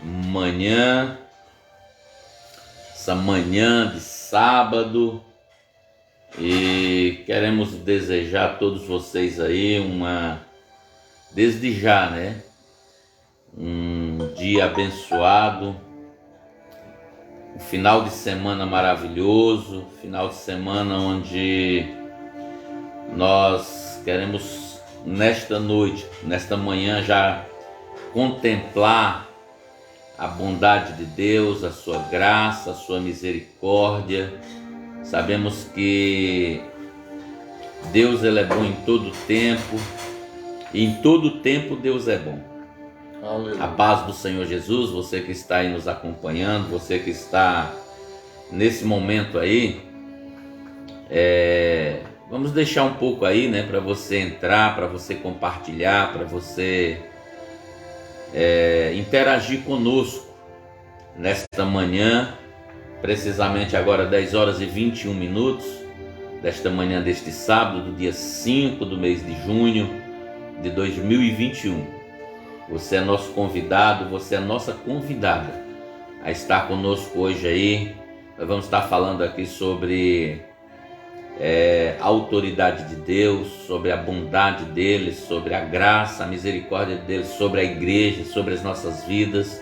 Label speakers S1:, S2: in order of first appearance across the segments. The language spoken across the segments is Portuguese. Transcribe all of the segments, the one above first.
S1: manhã, essa manhã de sábado, e queremos desejar a todos vocês aí desde já, né? Um dia abençoado, um final de semana maravilhoso, final de semana onde nós queremos nesta noite, nesta manhã já contemplar a bondade de Deus, a sua graça, a sua misericórdia. Sabemos que Deus ele é bom em todo tempo, e em todo tempo Deus é bom. Aleluia. A paz do Senhor Jesus, você que está aí nos acompanhando, você que está nesse momento aí, vamos deixar um pouco aí, né, para você entrar, para você compartilhar, para você interagir conosco nesta manhã, precisamente agora 10 horas e 21 minutos desta manhã deste sábado, do dia 5 do mês de junho de 2021. Você é nosso convidado, você é nossa convidada a estar conosco hoje aí. Nós vamos estar falando aqui sobre a autoridade de Deus, sobre a bondade dele, sobre a graça, a misericórdia dele, sobre a igreja, sobre as nossas vidas.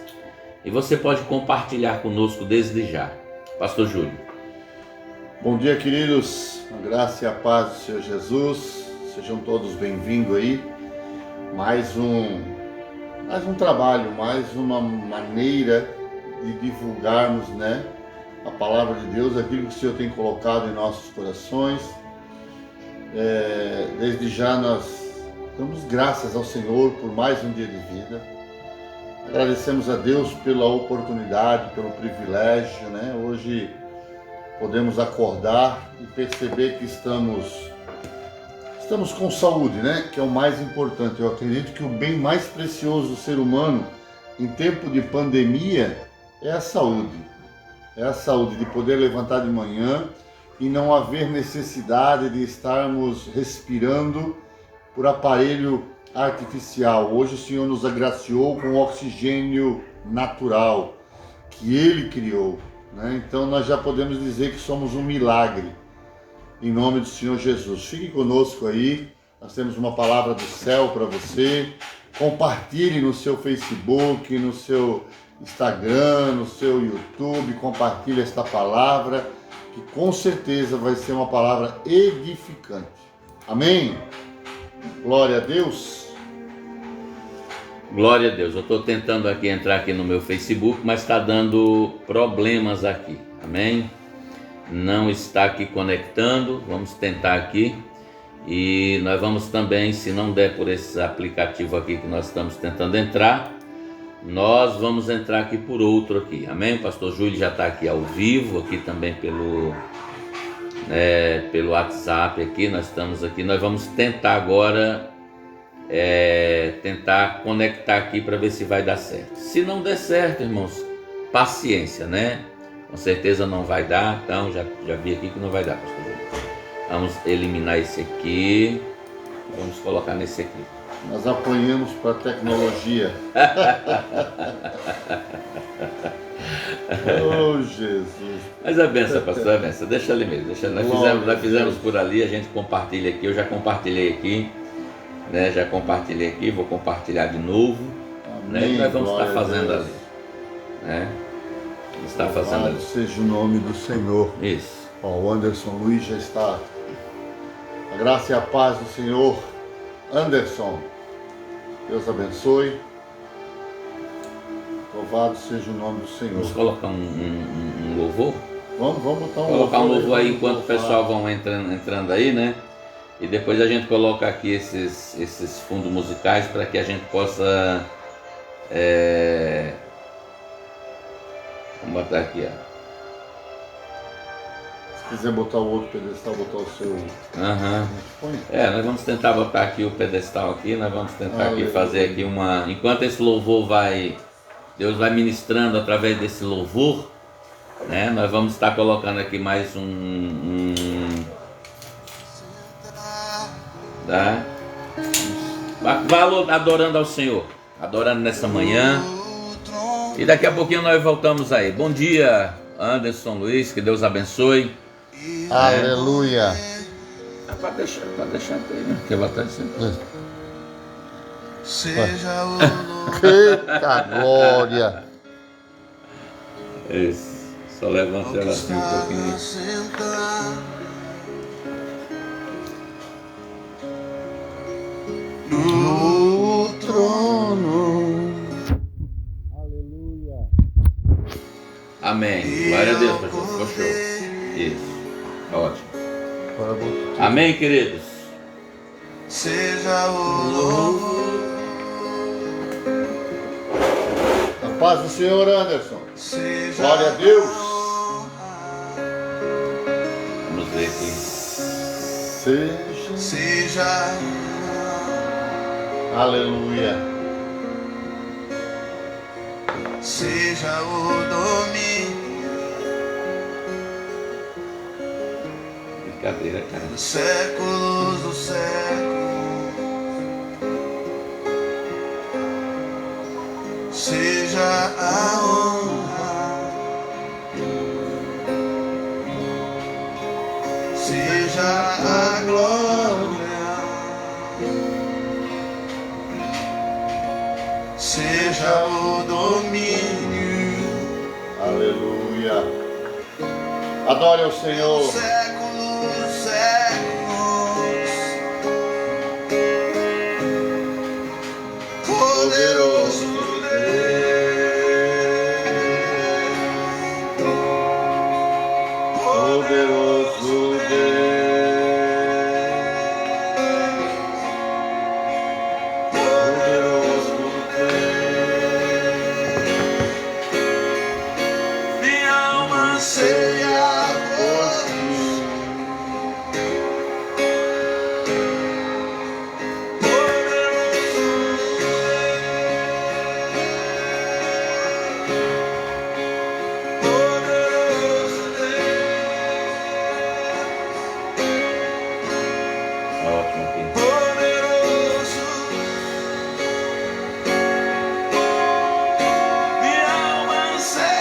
S1: E você pode compartilhar conosco desde já. Pastor Júlio.
S2: Bom dia, queridos. A graça e a paz do Senhor Jesus. Sejam todos bem-vindos aí. Mais um trabalho, mais uma maneira de divulgarmos, né, a palavra de Deus, aquilo que o Senhor tem colocado em nossos corações. Desde já nós damos graças ao Senhor por mais um dia de vida. Agradecemos a Deus pela oportunidade, pelo privilégio, né? Hoje podemos acordar e perceber que estamos com saúde, né? Que é o mais importante. Eu acredito que o bem mais precioso do ser humano em tempo de pandemia é a saúde. É a saúde de poder levantar de manhã e não haver necessidade de estarmos respirando por aparelho artificial. Hoje o Senhor nos agraciou com oxigênio natural que Ele criou, né? Então nós já podemos dizer que somos um milagre em nome do Senhor Jesus. Fique conosco aí, nós temos uma palavra do céu para você. Compartilhe no seu Facebook, no seu Instagram, no seu YouTube, compartilhe esta palavra, que com certeza vai ser uma palavra edificante. Amém? Glória a Deus.
S1: Glória a Deus. Eu estou tentando entrar aqui no meu Facebook, mas está dando problemas aqui. Amém? Não está aqui conectando. Vamos tentar aqui. E nós vamos também, se não der por esse aplicativo aqui que nós estamos tentando entrar, nós vamos entrar aqui por outro aqui. Amém? O pastor Júlio já está aqui ao vivo, aqui também pelo WhatsApp aqui. Nós estamos aqui. Nós vamos tentar agora tentar conectar aqui para ver se vai dar certo. Se não der certo, irmãos, paciência, né? Com certeza não vai dar, então já vi aqui que não vai dar, pastor Júlio. Vamos eliminar esse aqui, vamos colocar nesse aqui.
S2: Nós apanhamos para a tecnologia. Oh, Jesus.
S1: Mas a benção, pastor, a benção. Deixa ali mesmo. Nós fizemos por ali, a gente compartilha aqui. Eu já compartilhei aqui, né? Já compartilhei aqui, vou compartilhar de novo. Né? E nós vamos estar fazendo ali. Né? Vamos estar fazendo ali.
S2: Seja o nome do Senhor.
S1: Isso.
S2: O Anderson Luiz já está. A graça e a paz do Senhor. Anderson, Deus abençoe. Louvado seja o nome do Senhor.
S1: Vamos colocar um louvor?
S2: Vamos botar
S1: um louvor aí enquanto o pessoal vão entrando aí, né? E depois a gente coloca aqui esses fundos musicais para que a gente possa... Vamos botar aqui, ó.
S2: Se quiser botar o outro pedestal, botar o seu...
S1: Nós vamos tentar botar aqui o pedestal aqui, nós vamos tentar aqui fazer aqui uma... Enquanto esse louvor Deus vai ministrando através desse louvor, né? Nós vamos estar colocando aqui mais tá? Vá adorando ao Senhor, adorando nessa manhã, E daqui a pouquinho nós voltamos aí. Bom dia, Anderson Luiz, que Deus abençoe.
S2: Aleluia.
S1: Pode deixar aí, né? Porque ela está dizendo.
S3: Seja o
S2: Eita glória.
S1: Isso. Só levanta ela assim um pouquinho.
S2: No trono.
S1: Amém. Glória a Deus, pastor. Ficou show. Isso. Ótimo. Amém, queridos.
S3: Seja o louvor.
S2: A paz do Senhor, Anderson.
S3: Seja
S2: Glória a Deus.
S1: Vamos ver aqui.
S3: Seja
S2: Aleluia.
S3: seja o domínio
S1: Brincadeira, cara.
S3: dos séculos do século. Seja a honra, seja a glória, seja o domínio.
S2: Aleluia. Adore ao Senhor.
S3: Séculos, séculos, poderoso
S2: Poderoso
S3: minha alma anseia por ti. Poderoso
S1: Ótimo aqui.
S3: poderoso, minha alma anseia.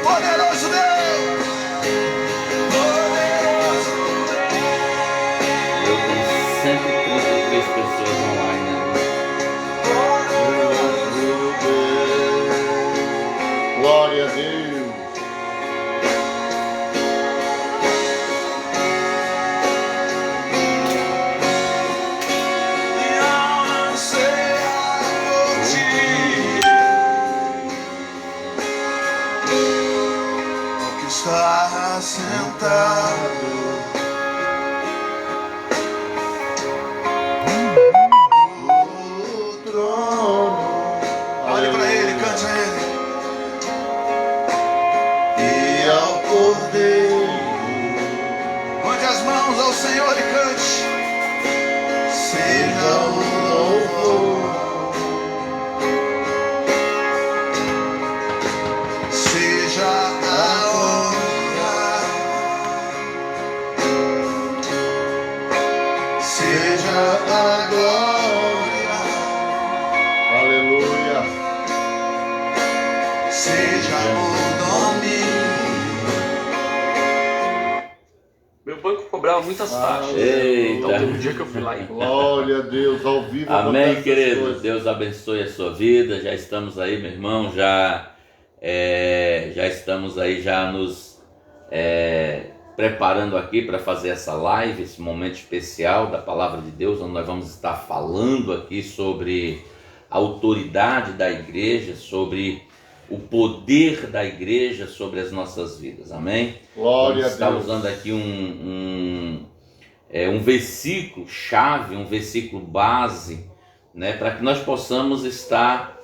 S3: Poderoso Deus, poderoso
S1: Eu tenho 133 pessoas online agora.
S2: Glória a Deus.
S3: minha alma anseia por ti. O que está sentado no trono. Olhe para ele, cante a ele. E ao Cordeiro, levante as mãos ao Senhor e cante. Seja o louvor, seja a honra, seja a glória,
S2: Aleluia.
S3: seja o domínio.
S4: Meu banco cobrava muitas taxas.
S1: Eita.
S4: Então teve um dia que eu fui lá e
S2: Glória a Deus. Ao vivo.
S1: Amém,
S2: acontece
S1: queridos.
S2: essas coisas.
S1: Deus abençoe a sua vida. Já estamos aí, meu irmão. Já estamos aí já nos preparando aqui para fazer essa live, esse momento especial da Palavra de Deus, onde nós vamos estar falando aqui sobre a autoridade da igreja, sobre o poder da igreja sobre as nossas vidas. Amém?
S2: Glória a
S1: Vamos estar
S2: Deus.
S1: usando aqui um versículo chave, um versículo base, né, para que nós possamos estar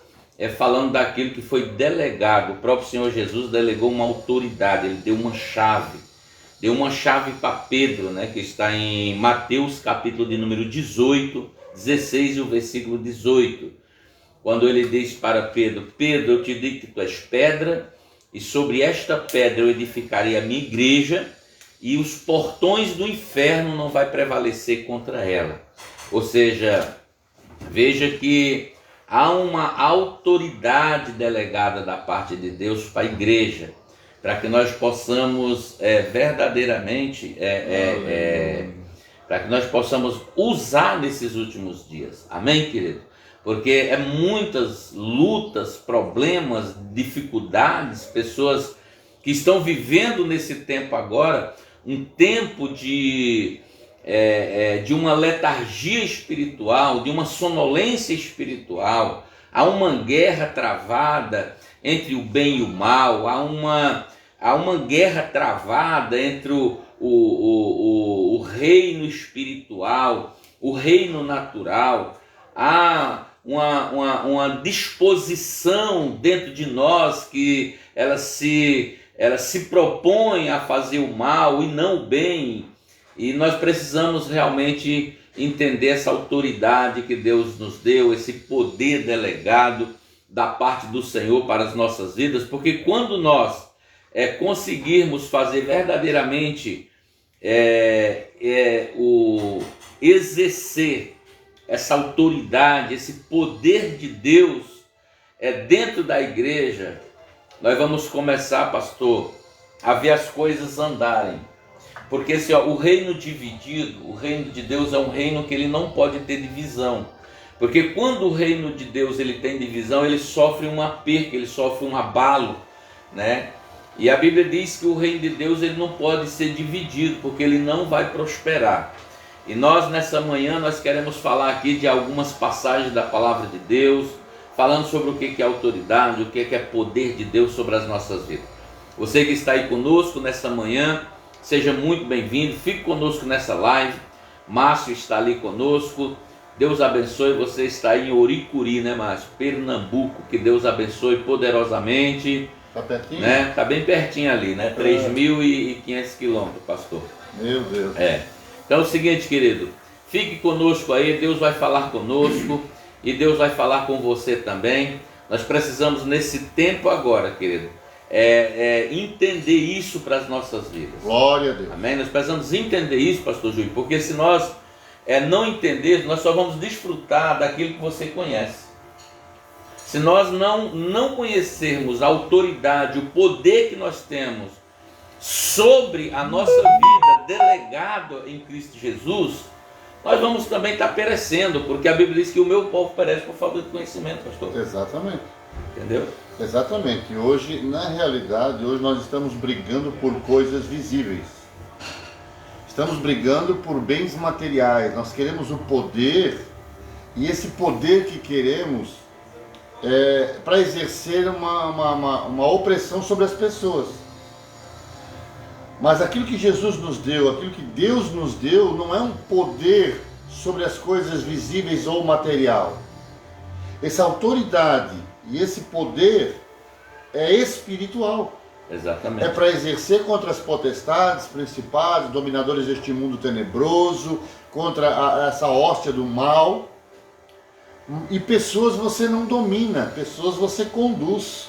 S1: falando daquilo que foi delegado. O próprio Senhor Jesus delegou uma autoridade, ele deu uma chave para Pedro, né, que está em Mateus capítulo de número 18, 16 e o versículo 18, quando ele diz para Pedro: Pedro, eu te digo que tu és pedra, e sobre esta pedra eu edificarei a minha igreja, e os portões do inferno não vai prevalecer contra ela. Ou seja, veja que há uma autoridade delegada da parte de Deus para a igreja, para que nós possamos verdadeiramente, para que nós possamos usar nesses últimos dias. Amém, querido? Porque é muitas lutas, problemas, dificuldades, pessoas que estão vivendo nesse tempo agora, um tempo de uma letargia espiritual, de uma sonolência espiritual. Há uma guerra travada entre o bem e o mal, há uma guerra travada entre o reino espiritual, o reino natural. Há uma disposição dentro de nós que ela se propõe a fazer o mal e não o bem. E nós precisamos realmente entender essa autoridade que Deus nos deu, esse poder delegado da parte do Senhor para as nossas vidas, porque quando nós conseguirmos fazer verdadeiramente exercer essa autoridade, esse poder de Deus dentro da igreja, nós vamos começar, pastor, a ver as coisas andarem. Porque o reino dividido, o reino de Deus é um reino que ele não pode ter divisão. Porque quando o reino de Deus ele tem divisão, ele sofre uma perca, ele sofre um abalo, né? E a Bíblia diz que o reino de Deus ele não pode ser dividido, porque ele não vai prosperar. E nós nessa manhã nós queremos falar aqui de algumas passagens da palavra de Deus, falando sobre o que é autoridade, o que é poder de Deus sobre as nossas vidas. Você que está aí conosco nessa manhã, seja muito bem-vindo, fique conosco nessa live. Márcio está ali conosco, Deus abençoe. Você está aí em Oricuri, né, Márcio? Pernambuco, que Deus abençoe poderosamente.
S2: Está pertinho?
S1: Né? Está bem pertinho ali, né? 3.500 quilômetros, pastor.
S2: Meu Deus.
S1: Então é o seguinte, querido, fique conosco aí, Deus vai falar conosco e Deus vai falar com você também. Nós precisamos nesse tempo agora, querido, entender isso para as nossas vidas.
S2: Glória a Deus.
S1: Amém? Nós precisamos entender isso, pastor Júlio, porque se nós não entendermos, nós só vamos desfrutar daquilo que você conhece. Se nós não conhecermos a autoridade, o poder que nós temos sobre a nossa vida delegado em Cristo Jesus, nós vamos também estar perecendo, porque a Bíblia diz que o meu povo perece por falta de conhecimento, pastor.
S2: Exatamente.
S1: Entendeu?
S2: Exatamente. E hoje, na realidade, hoje nós estamos brigando por coisas visíveis. Estamos brigando por bens materiais. Nós queremos o poder, e esse poder que queremos para exercer uma opressão sobre as pessoas. Mas aquilo que Jesus nos deu, aquilo que Deus nos deu, não é um poder sobre as coisas visíveis ou material. Essa autoridade e esse poder é espiritual.
S1: Exatamente.
S2: É para exercer contra as potestades, principados, dominadores deste mundo tenebroso, contra essa hóstia do mal. E pessoas você não domina, pessoas você conduz.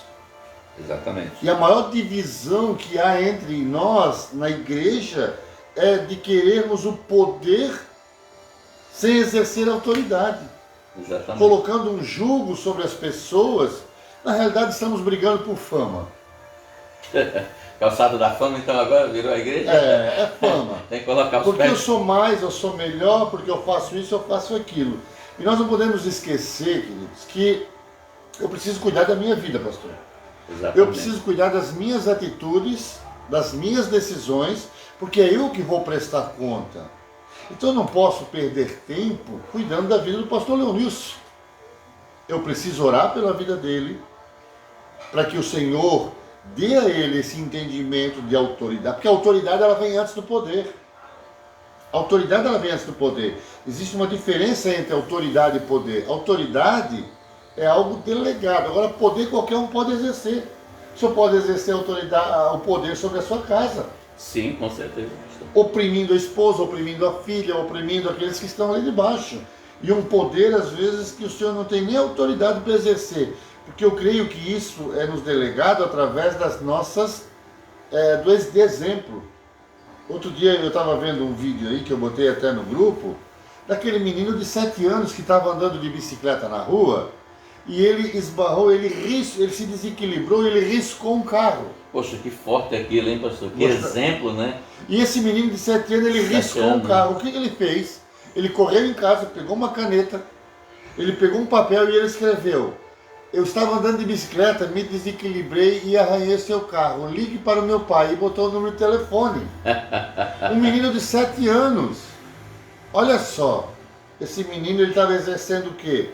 S1: Exatamente.
S2: E a maior divisão que há entre nós na igreja é de querermos o poder sem exercer autoridade.
S1: Exatamente.
S2: Colocando um jugo sobre as pessoas. Na realidade estamos brigando por fama.
S1: Calçado da fama, então agora virou a igreja?
S2: É fama.
S1: Tem que colocar os
S2: porque
S1: pés.
S2: eu sou mais, eu sou melhor, porque eu faço isso, eu faço aquilo. E nós não podemos esquecer, queridos, que eu preciso cuidar da minha vida, pastor.
S1: Exatamente.
S2: Eu preciso cuidar das minhas atitudes, das minhas decisões, porque é eu que vou prestar conta. Então eu não posso perder tempo cuidando da vida do pastor Leonilson. Eu preciso orar pela vida dele, para que o Senhor dê a ele esse entendimento de autoridade, porque a autoridade ela vem antes do poder. A autoridade ela vem antes do poder. Existe uma diferença entre autoridade e poder. Autoridade é algo delegado. Agora, poder qualquer um pode exercer. O senhor pode exercer autoridade, o poder sobre a sua casa.
S1: Sim, com certeza.
S2: Oprimindo a esposa, oprimindo a filha, oprimindo aqueles que estão ali debaixo. E um poder, às vezes, que o senhor não tem nem autoridade para exercer. Porque eu creio que isso é nos delegado através das nossas, de exemplo. Outro dia eu estava vendo um vídeo aí, que eu botei até no grupo, daquele menino de 7 anos que estava andando de bicicleta na rua, e ele esbarrou, ele se desequilibrou, ele riscou um carro.
S1: Poxa, que forte aquilo, hein, pastor? Que exemplo, né?
S2: E esse menino de 7 anos, ele riscou um carro. O que ele fez? Ele correu em casa, pegou uma caneta, ele pegou um papel e ele escreveu: eu estava andando de bicicleta, me desequilibrei e arranhei seu carro. Ligue para o meu pai. E botou o número de telefone. Um menino de 7 anos. Olha só. Esse menino, ele estava exercendo o quê?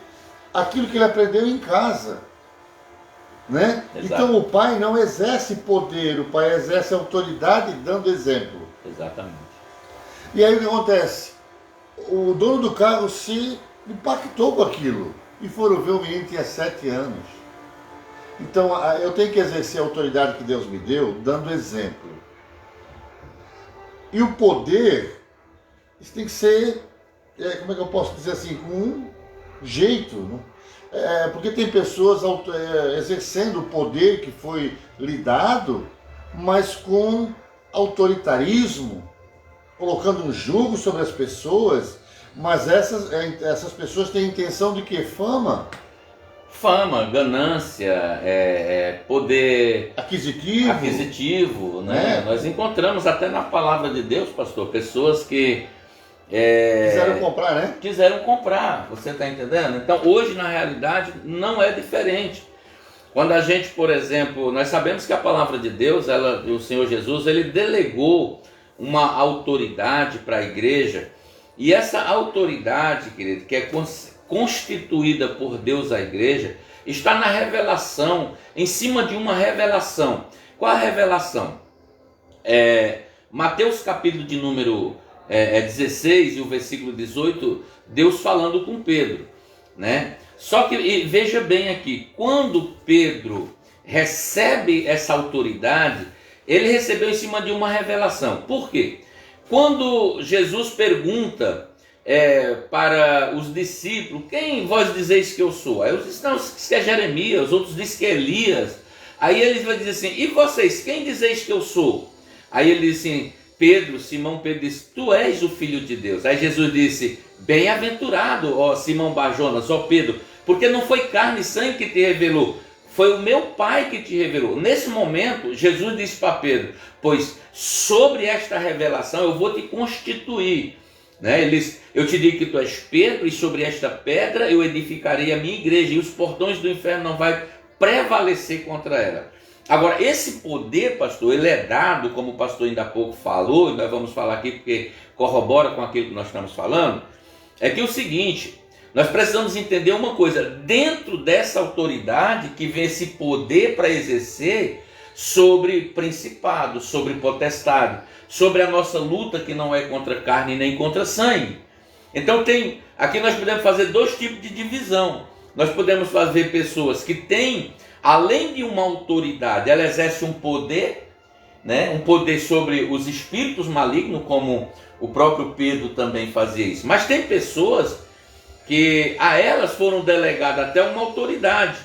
S2: Aquilo que ele aprendeu em casa. Né? Então o pai não exerce poder, o pai exerce autoridade dando exemplo.
S1: Exatamente.
S2: E aí o que acontece? O dono do carro se impactou com aquilo. E foram ver, o menino tinha 7 anos. Então eu tenho que exercer a autoridade que Deus me deu, dando exemplo. E o poder, isso tem que ser, como é que eu posso dizer assim, com um jeito, né? Porque tem pessoas exercendo o poder que foi lhe dado, mas com autoritarismo, colocando um jugo sobre as pessoas, mas essas pessoas têm intenção de quê? Fama.
S1: Fama, ganância, poder
S2: aquisitivo,
S1: né? Nós encontramos até na palavra de Deus, pastor, pessoas que
S2: quiseram comprar, né?
S1: Quiseram comprar, você está entendendo? Então hoje na realidade não é diferente. Quando a gente, por exemplo, nós sabemos que a palavra de Deus, o Senhor Jesus, ele delegou uma autoridade para a igreja, e essa autoridade, querido, que é constituída por Deus à igreja, está na revelação, em cima de uma revelação. Qual a revelação? Mateus capítulo de número 16 e o versículo 18, Deus falando com Pedro, né? Só que veja bem aqui, quando Pedro recebe essa autoridade, ele recebeu em cima de uma revelação. Por quê? Quando Jesus pergunta para os discípulos: quem vós dizeis que eu sou? Aí os discípulos dizem que é Jeremias, outros dizem que é Elias. Aí eles vão dizer assim: e vocês, quem dizeis que eu sou? Aí ele diz assim, Simão Pedro disse: tu és o Filho de Deus. Aí Jesus disse: bem-aventurado, ó Simão Barjonas, ó Pedro, porque não foi carne e sangue que te revelou, foi o meu Pai que te revelou. Nesse momento, Jesus disse para Pedro: pois sobre esta revelação eu vou te constituir. Né? Ele disse: eu te digo que tu és Pedro, e sobre esta pedra eu edificarei a minha igreja, e os portões do inferno não vai prevalecer contra ela. Agora, esse poder, pastor, ele é dado, como o pastor ainda há pouco falou, e nós vamos falar aqui porque corrobora com aquilo que nós estamos falando, é que é o seguinte: nós precisamos entender uma coisa: dentro dessa autoridade que vem esse poder para exercer sobre principado, sobre potestade, sobre a nossa luta que não é contra carne nem contra sangue. Então aqui nós podemos fazer dois tipos de divisão. Nós podemos fazer pessoas que têm, além de uma autoridade, ela exerce um poder, né? Um poder sobre os espíritos malignos, como o próprio Pedro também fazia isso. Mas tem pessoas que a elas foram delegadas até uma autoridade.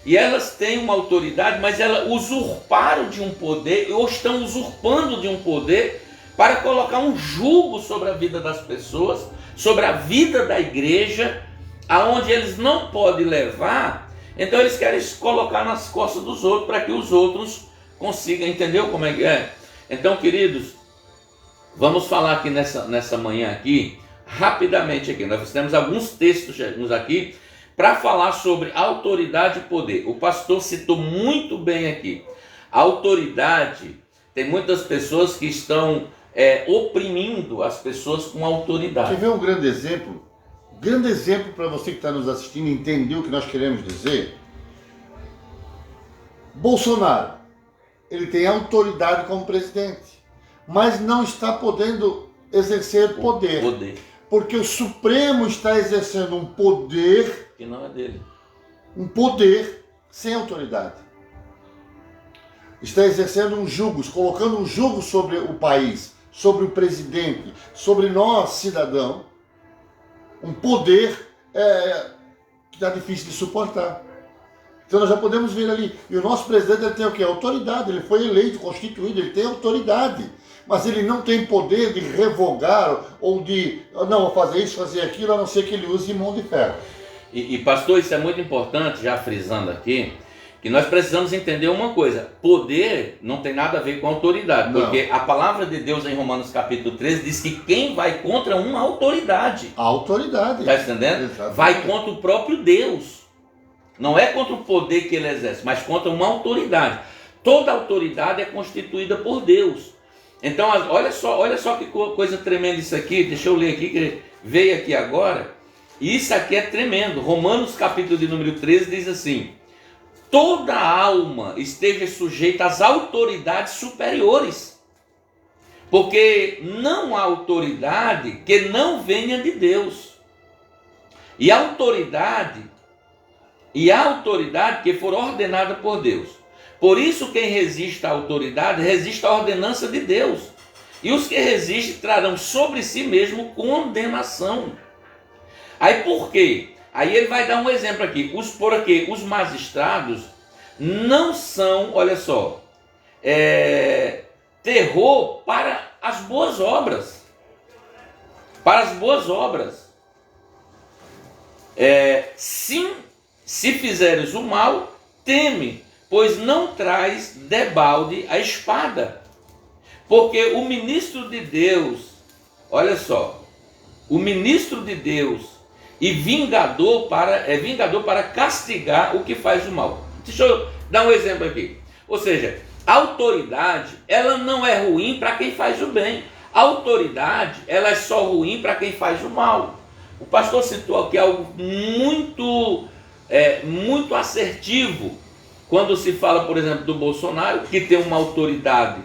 S1: E elas têm uma autoridade, mas elas usurparam de um poder, ou estão usurpando de um poder, para colocar um jugo sobre a vida das pessoas, sobre a vida da igreja, aonde eles não podem levar. Então eles querem se colocar nas costas dos outros, para que os outros consigam, entendeu como é que é? Então, queridos, vamos falar aqui nessa manhã aqui, rapidamente aqui. Nós temos alguns textos aqui, para falar sobre autoridade e poder. O pastor citou muito bem aqui. A autoridade, tem muitas pessoas que estão oprimindo as pessoas com autoridade.
S2: Quer ver um grande exemplo? Grande exemplo para você que está nos assistindo entender o que nós queremos dizer. Bolsonaro, ele tem autoridade como presidente, mas não está podendo exercer poder. Porque o Supremo está exercendo um poder
S1: que não é dele.
S2: Um poder sem autoridade. Está exercendo um jugo, colocando um jugo sobre o país, sobre o presidente, sobre nós, cidadão. Um poder que está difícil de suportar. Então nós já podemos ver ali. E o nosso presidente, ele tem o quê? Autoridade. Ele foi eleito, constituído, ele tem autoridade. Mas ele não tem poder de revogar ou de, não, vou fazer isso, fazer aquilo, a não ser que ele use mão de ferro.
S1: E pastor, isso é muito importante, já frisando aqui, que nós precisamos entender uma coisa: poder não tem nada a ver com autoridade,
S2: Não.
S1: porque a palavra de Deus em Romanos capítulo 13 diz que quem vai contra uma autoridade,
S2: A autoridade.
S1: está entendendo?
S2: Exatamente.
S1: Vai contra o próprio Deus. Não é contra o poder que ele exerce, mas contra uma autoridade. Toda autoridade é constituída por Deus. Então, olha só que coisa tremenda isso aqui. Deixa eu ler aqui, que veio aqui agora. E isso aqui é tremendo. Romanos capítulo de número 13 diz assim: toda alma esteja sujeita às autoridades superiores, porque não há autoridade que não venha de Deus. E a autoridade que for ordenada por Deus. Por isso, quem resiste à autoridade, resiste à ordenança de Deus. E os que resistem trarão sobre si mesmo condenação. Aí por quê? Aí ele vai dar um exemplo aqui. Porque os magistrados não são, olha só, terror para as boas obras. Para as boas obras. Sim, se fizeres o mal, teme, pois não traz debalde a espada. Porque o ministro de Deus, olha só, o ministro de Deus e vingador para castigar o que faz o mal. Deixa eu dar um exemplo aqui. Ou seja, a autoridade, ela não é ruim para quem faz o bem. A autoridade, ela é só ruim para quem faz o mal. O pastor citou aqui algo muito assertivo, quando se fala, por exemplo, do Bolsonaro, que tem uma autoridade,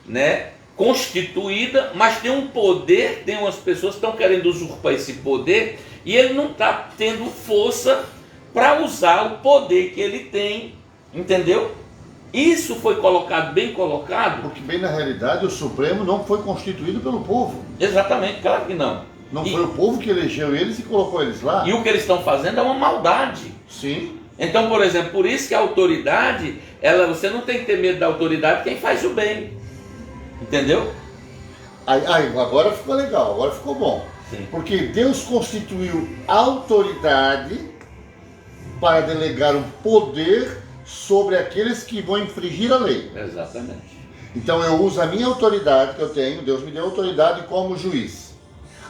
S1: né, constituída, mas tem um poder, tem umas pessoas que estão querendo usurpar esse poder, e ele não está tendo força para usar o poder que ele tem, entendeu? Isso foi colocado, bem colocado.
S2: Porque bem na realidade o Supremo não foi constituído pelo povo.
S1: Exatamente, claro que não.
S2: Não foi o povo que elegeu eles e colocou eles lá.
S1: E o que eles estão fazendo é uma maldade.
S2: Sim.
S1: Então, por exemplo, por isso que a autoridade, você não tem que ter medo da autoridade quem faz o bem. Entendeu?
S2: Aí, agora ficou legal, agora ficou bom.
S1: Sim.
S2: Porque Deus constituiu autoridade para delegar um poder sobre aqueles que vão infringir a lei.
S1: Exatamente.
S2: Então eu uso a minha autoridade que eu tenho, Deus me deu autoridade como juiz.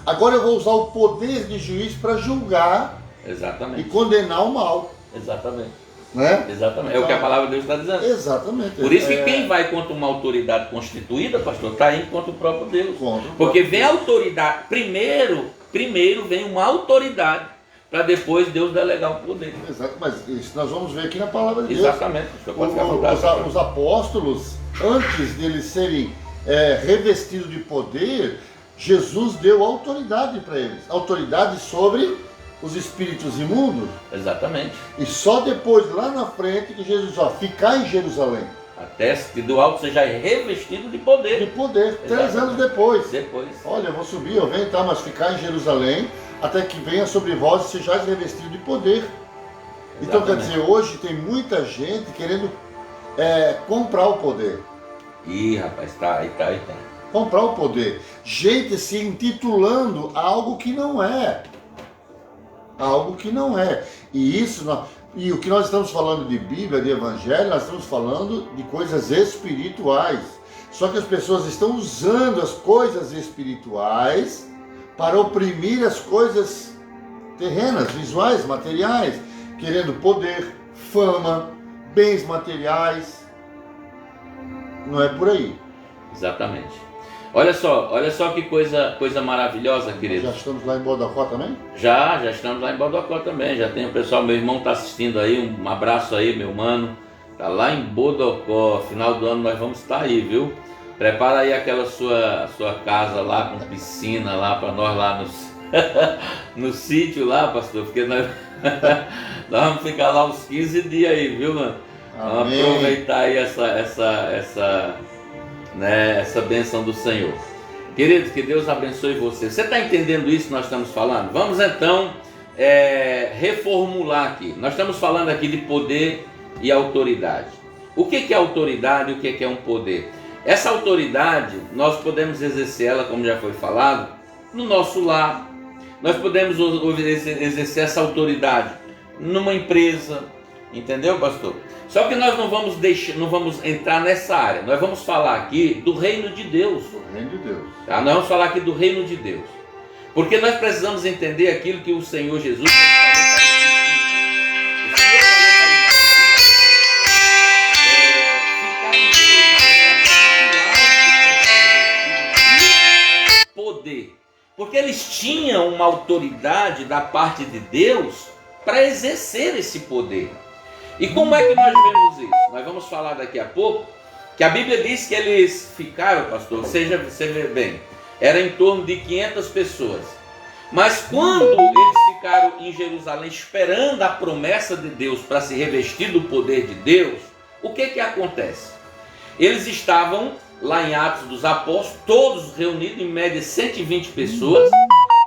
S2: Agora eu vou usar o poder de juiz para julgar
S1: Exatamente.
S2: e condenar o mal.
S1: Exatamente.
S2: Né?
S1: Exatamente. É o que a palavra de Deus está dizendo.
S2: Exatamente.
S1: Por isso que quem vai contra uma autoridade constituída, pastor, está indo contra o próprio Deus. Porque vem a autoridade, primeiro vem uma autoridade, para depois Deus delegar o poder.
S2: Exato, mas isso nós vamos ver aqui na palavra de Deus.
S1: Exatamente.
S2: Os apóstolos, antes deles serem revestidos de poder, Jesus deu autoridade para eles. Autoridade sobre os espíritos imundos.
S1: Exatamente.
S2: E só depois, lá na frente, que Jesus ficar em Jerusalém.
S1: Até que do alto seja revestido de poder.
S2: De poder.
S1: Exatamente.
S2: 3 anos depois.
S1: Depois.
S2: Olha, eu vou subir, eu venho, tá, mas ficar em Jerusalém, até que venha sobre vós e sejais revestido de poder. Então, quer dizer, hoje tem muita gente querendo comprar o poder.
S1: Ih, rapaz, tá.
S2: Comprar o poder. Gente se intitulando algo que não é. Algo que não é. E o que nós estamos falando de Bíblia, de Evangelho, nós estamos falando de coisas espirituais. Só que as pessoas estão usando as coisas espirituais para oprimir as coisas terrenas, visuais, materiais, querendo poder, fama, bens materiais. Não é por aí.
S1: Exatamente. Olha só que coisa maravilhosa, querido.
S2: Já estamos lá em Bodocó também?
S1: Já estamos lá em Bodocó também. Já tem o pessoal, meu irmão está assistindo aí. Um abraço aí, meu mano. Tá lá em Bodocó. Final do ano nós vamos estar aí, viu? Prepara aí aquela sua casa lá com piscina lá para nós lá no sítio lá, pastor. Porque nós vamos ficar lá uns 15 dias aí, viu, mano? Vamos aproveitar aí essa bênção do Senhor. Queridos, que Deus abençoe você. Você está entendendo isso que nós estamos falando? Vamos então reformular aqui. Nós estamos falando aqui de poder e autoridade. O que é autoridade e o que é um poder? Essa autoridade, nós podemos exercer ela, como já foi falado, no nosso lar. Nós podemos exercer essa autoridade numa empresa, entendeu, pastor? Só que nós não vamos entrar nessa área. Nós vamos falar aqui do reino de Deus.
S2: Do reino de Deus.
S1: Tá? Nós vamos falar aqui do reino de Deus. Porque nós precisamos entender aquilo que o Senhor Jesus poder. Porque eles tinham uma autoridade da parte de Deus para exercer esse poder. E como é que nós vemos isso? Nós vamos falar daqui a pouco que a Bíblia diz que eles ficaram, pastor, você vê bem, era em torno de 500 pessoas. Mas quando eles ficaram em Jerusalém esperando a promessa de Deus para se revestir do poder de Deus, o que acontece? Eles estavam lá em Atos dos Apóstolos, todos reunidos, em média 120 pessoas,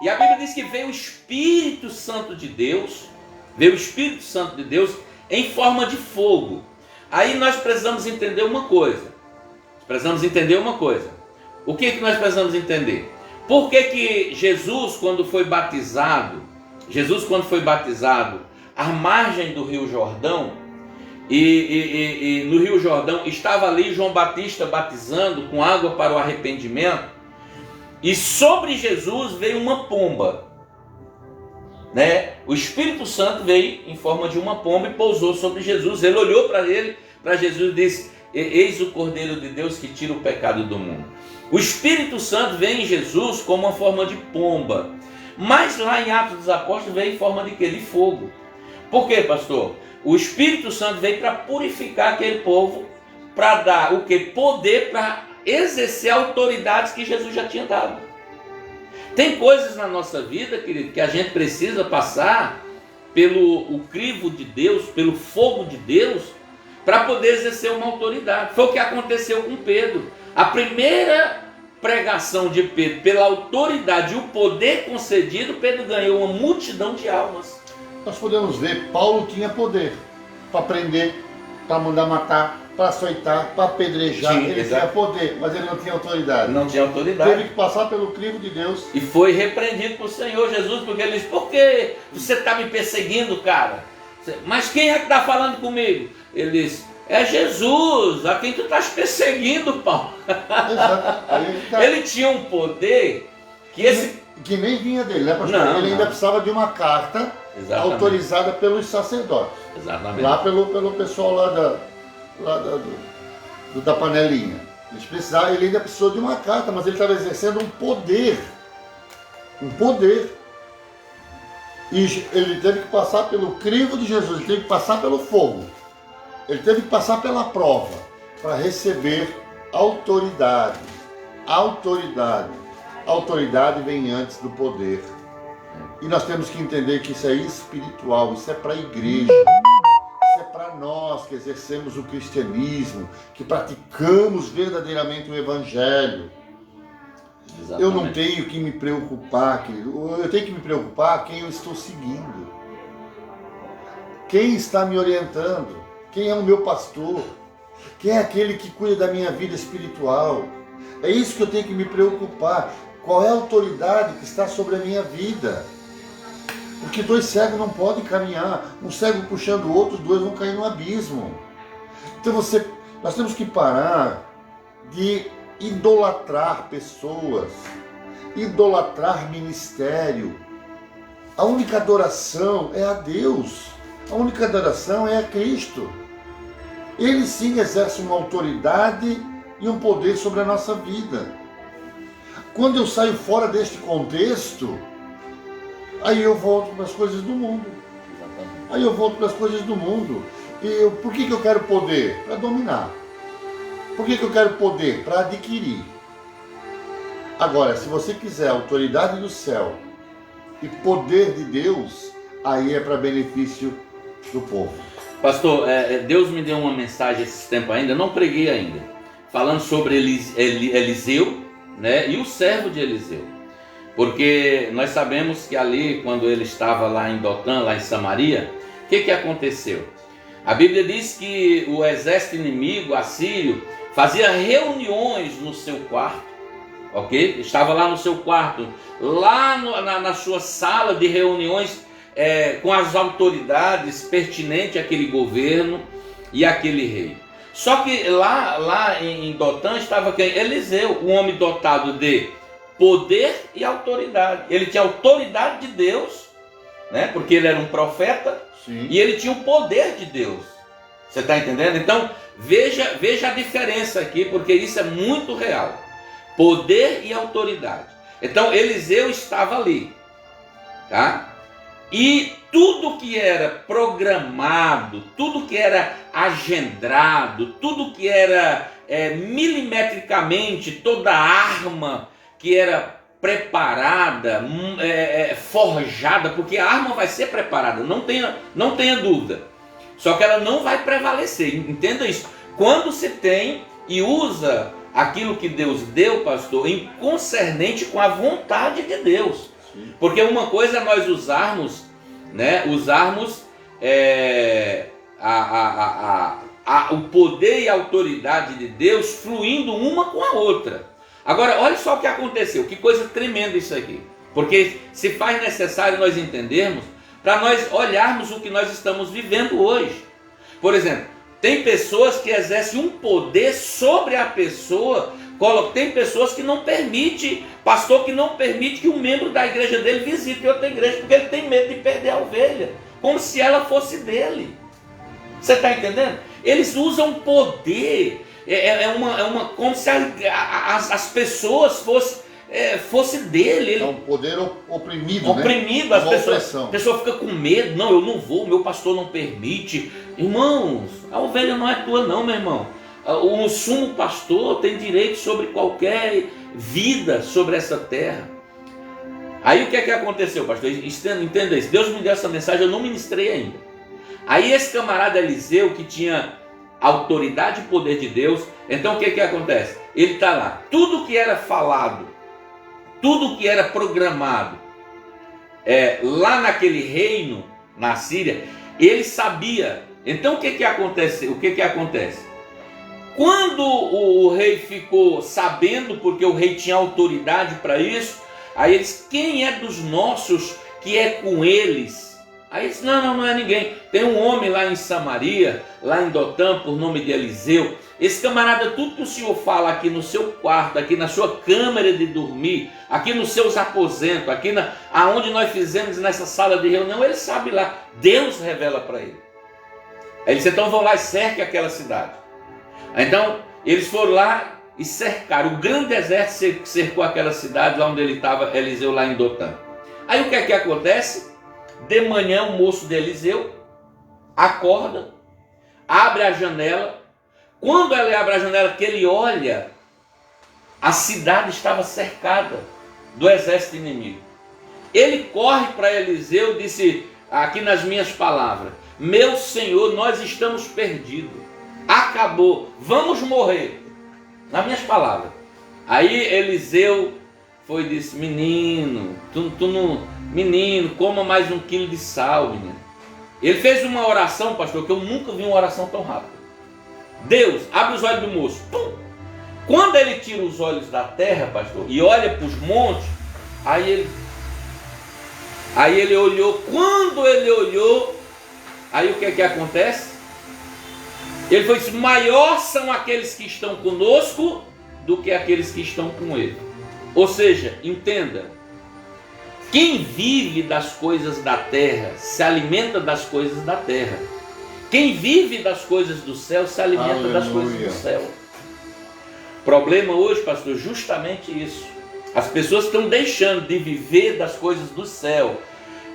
S1: e a Bíblia diz que veio o Espírito Santo de Deus, em forma de fogo. Aí nós precisamos entender uma coisa. O que nós precisamos entender? Por que Jesus, quando foi batizado, à margem do Rio Jordão, e no Rio Jordão estava ali João Batista batizando com água para o arrependimento, e sobre Jesus veio uma pomba, né? O Espírito Santo veio em forma de uma pomba e pousou sobre Jesus. Ele olhou para Jesus e disse: eis o Cordeiro de Deus que tira o pecado do mundo. O Espírito Santo veio em Jesus como uma forma de pomba, mas lá em Atos dos Apóstolos veio em forma de quê? De fogo. Por quê, pastor? O Espírito Santo veio para purificar aquele povo, para dar o que? Poder para exercer autoridades que Jesus já tinha dado. Tem coisas na nossa vida, querido, que a gente precisa passar pelo crivo de Deus, pelo fogo de Deus, para poder exercer uma autoridade. Foi o que aconteceu com Pedro. A primeira pregação de Pedro, pela autoridade e o poder concedido, Pedro ganhou uma multidão de almas.
S2: Nós podemos ver, Paulo tinha poder para prender, para mandar matar, para açoitar, para apedrejar.
S1: Sim,
S2: ele
S1: exato.
S2: tinha poder, mas ele não tinha autoridade.
S1: Não tinha autoridade.
S2: Teve que passar pelo crivo de Deus.
S1: E foi repreendido por Senhor Jesus, porque ele disse: por que você está me perseguindo, cara? Mas quem é que está falando comigo? Ele disse: é Jesus, a quem tu estás perseguindo, Paulo.
S2: Exato.
S1: Ele tinha um poder
S2: que nem vinha dele, né, pastor?
S1: Não,
S2: ele
S1: não.
S2: ainda precisava de uma carta autorizada pelos sacerdotes.
S1: Exatamente.
S2: Lá pelo pessoal da panelinha. Ele ainda precisou de uma carta, mas ele estava exercendo um poder. Um poder. E ele teve que passar pelo crivo de Jesus, ele teve que passar pelo fogo. Ele teve que passar pela prova para receber autoridade. Autoridade. Autoridade vem antes do poder. E nós temos que entender que isso é espiritual, isso é para a igreja. Isso é para nós que exercemos o cristianismo, que praticamos verdadeiramente o evangelho. Exatamente. Eu não tenho que me preocupar, querido. Eu tenho que me preocupar quem eu estou seguindo. Quem está me orientando. Quem é o meu pastor? Quem é aquele que cuida da minha vida espiritual? É isso que eu tenho que me preocupar. Qual é a autoridade que está sobre a minha vida? Porque dois cegos não podem caminhar. Um cego puxando o outro, os dois vão cair no abismo. Então nós temos que parar de idolatrar pessoas, idolatrar ministério. A única adoração é a Deus. A única adoração é a Cristo. Ele sim exerce uma autoridade e um poder sobre a nossa vida. Quando eu saio fora deste contexto, aí eu volto para as coisas do mundo. E por que eu quero poder? Para dominar. Por que eu quero poder? Para adquirir. Agora, se você quiser autoridade do céu e poder de Deus, aí é para benefício do povo.
S1: Pastor, Deus me deu uma mensagem esse tempo ainda, não preguei ainda, falando sobre Eliseu, né, e o servo de Eliseu. Porque nós sabemos que ali, quando ele estava lá em Dotã, lá em Samaria, o que aconteceu? A Bíblia diz que o exército inimigo, assírio, fazia reuniões no seu quarto, ok? Estava lá no seu quarto, lá na sua sala de reuniões, com as autoridades pertinentes àquele governo e àquele rei. Só que lá em Dotã estava quem? Eliseu, um homem dotado de poder e autoridade. Ele tinha autoridade de Deus, né? Porque ele era um profeta.
S2: Sim.
S1: E ele tinha o poder de Deus. Você está entendendo? Então, veja a diferença aqui, porque isso é muito real. Poder e autoridade. Então, Eliseu estava ali, tá? E tudo que era programado, tudo que era agendrado, tudo que era milimetricamente, toda arma que era preparada, forjada, porque a arma vai ser preparada, não tenha dúvida. Só que ela não vai prevalecer, entenda isso. Quando se tem e usa aquilo que Deus deu, pastor, em concernente com a vontade de Deus. Sim. Porque uma coisa é nós usarmos, né, o poder e a autoridade de Deus fluindo uma com a outra. Agora, olha só o que aconteceu, que coisa tremenda isso aqui. Porque se faz necessário nós entendermos, para nós olharmos o que nós estamos vivendo hoje. Por exemplo, tem pessoas que exercem um poder sobre a pessoa, tem pessoas que não permitem, pastor que não permite que um membro da igreja dele visite outra igreja, porque ele tem medo de perder a ovelha, como se ela fosse dele. Você está entendendo? Eles usam poder, como se as pessoas fosse dele.
S2: É um poder oprimido,
S1: oprimido,
S2: né?
S1: A pessoa fica com medo. Não, eu não vou, meu pastor não permite. Irmãos, a ovelha não é tua não, meu irmão. O sumo pastor tem direito sobre qualquer vida sobre essa terra. Aí o que é que aconteceu, pastor? Entenda isso. Deus me deu essa mensagem, eu não ministrei ainda. Aí esse camarada Eliseu, que tinha autoridade e poder de Deus, então o que é que acontece? Ele está lá. Tudo que era falado, tudo que era programado lá naquele reino, na Síria, ele sabia. Então o que que acontece? Quando o rei ficou sabendo, porque o rei tinha autoridade para isso, aí ele disse, quem é dos nossos que é com eles? Aí ele disse, não é ninguém. Tem um homem lá em Samaria, lá em Dotã, por nome de Eliseu. Esse camarada, tudo que o senhor fala aqui no seu quarto, aqui na sua câmara de dormir, aqui nos seus aposentos, aqui aonde nós fizemos nessa sala de reunião, ele sabe lá. Deus revela para ele. Aí ele disse, então vão lá e cerquem aquela cidade. Então, eles foram lá e cercaram. O grande exército cercou aquela cidade, lá onde ele estava, Eliseu, lá em Dotã. Aí o que é que acontece? De manhã, o moço de Eliseu acorda, abre a janela. Quando ele abre a janela, que ele olha, a cidade estava cercada do exército inimigo. Ele corre para Eliseu e disse, aqui nas minhas palavras, meu senhor, nós estamos perdidos. Acabou, vamos morrer. Nas minhas palavras. Aí Eliseu foi e disse, menino, menino, coma mais 1 quilo de sal, menino. Ele fez uma oração, pastor, que eu nunca vi uma oração tão rápida. Deus, abre os olhos do moço. Pum! Quando ele tira os olhos da terra, pastor, e olha para os montes, aí ele olhou. Quando ele olhou, aí o que é que acontece? Ele foi assim, maior são aqueles que estão conosco do que aqueles que estão com ele. Ou seja, entenda, quem vive das coisas da terra se alimenta das coisas da terra. Quem vive das coisas do céu se alimenta
S2: Aleluia.
S1: Das coisas do céu. O problema hoje, pastor, é justamente isso. As pessoas estão deixando de viver das coisas do céu,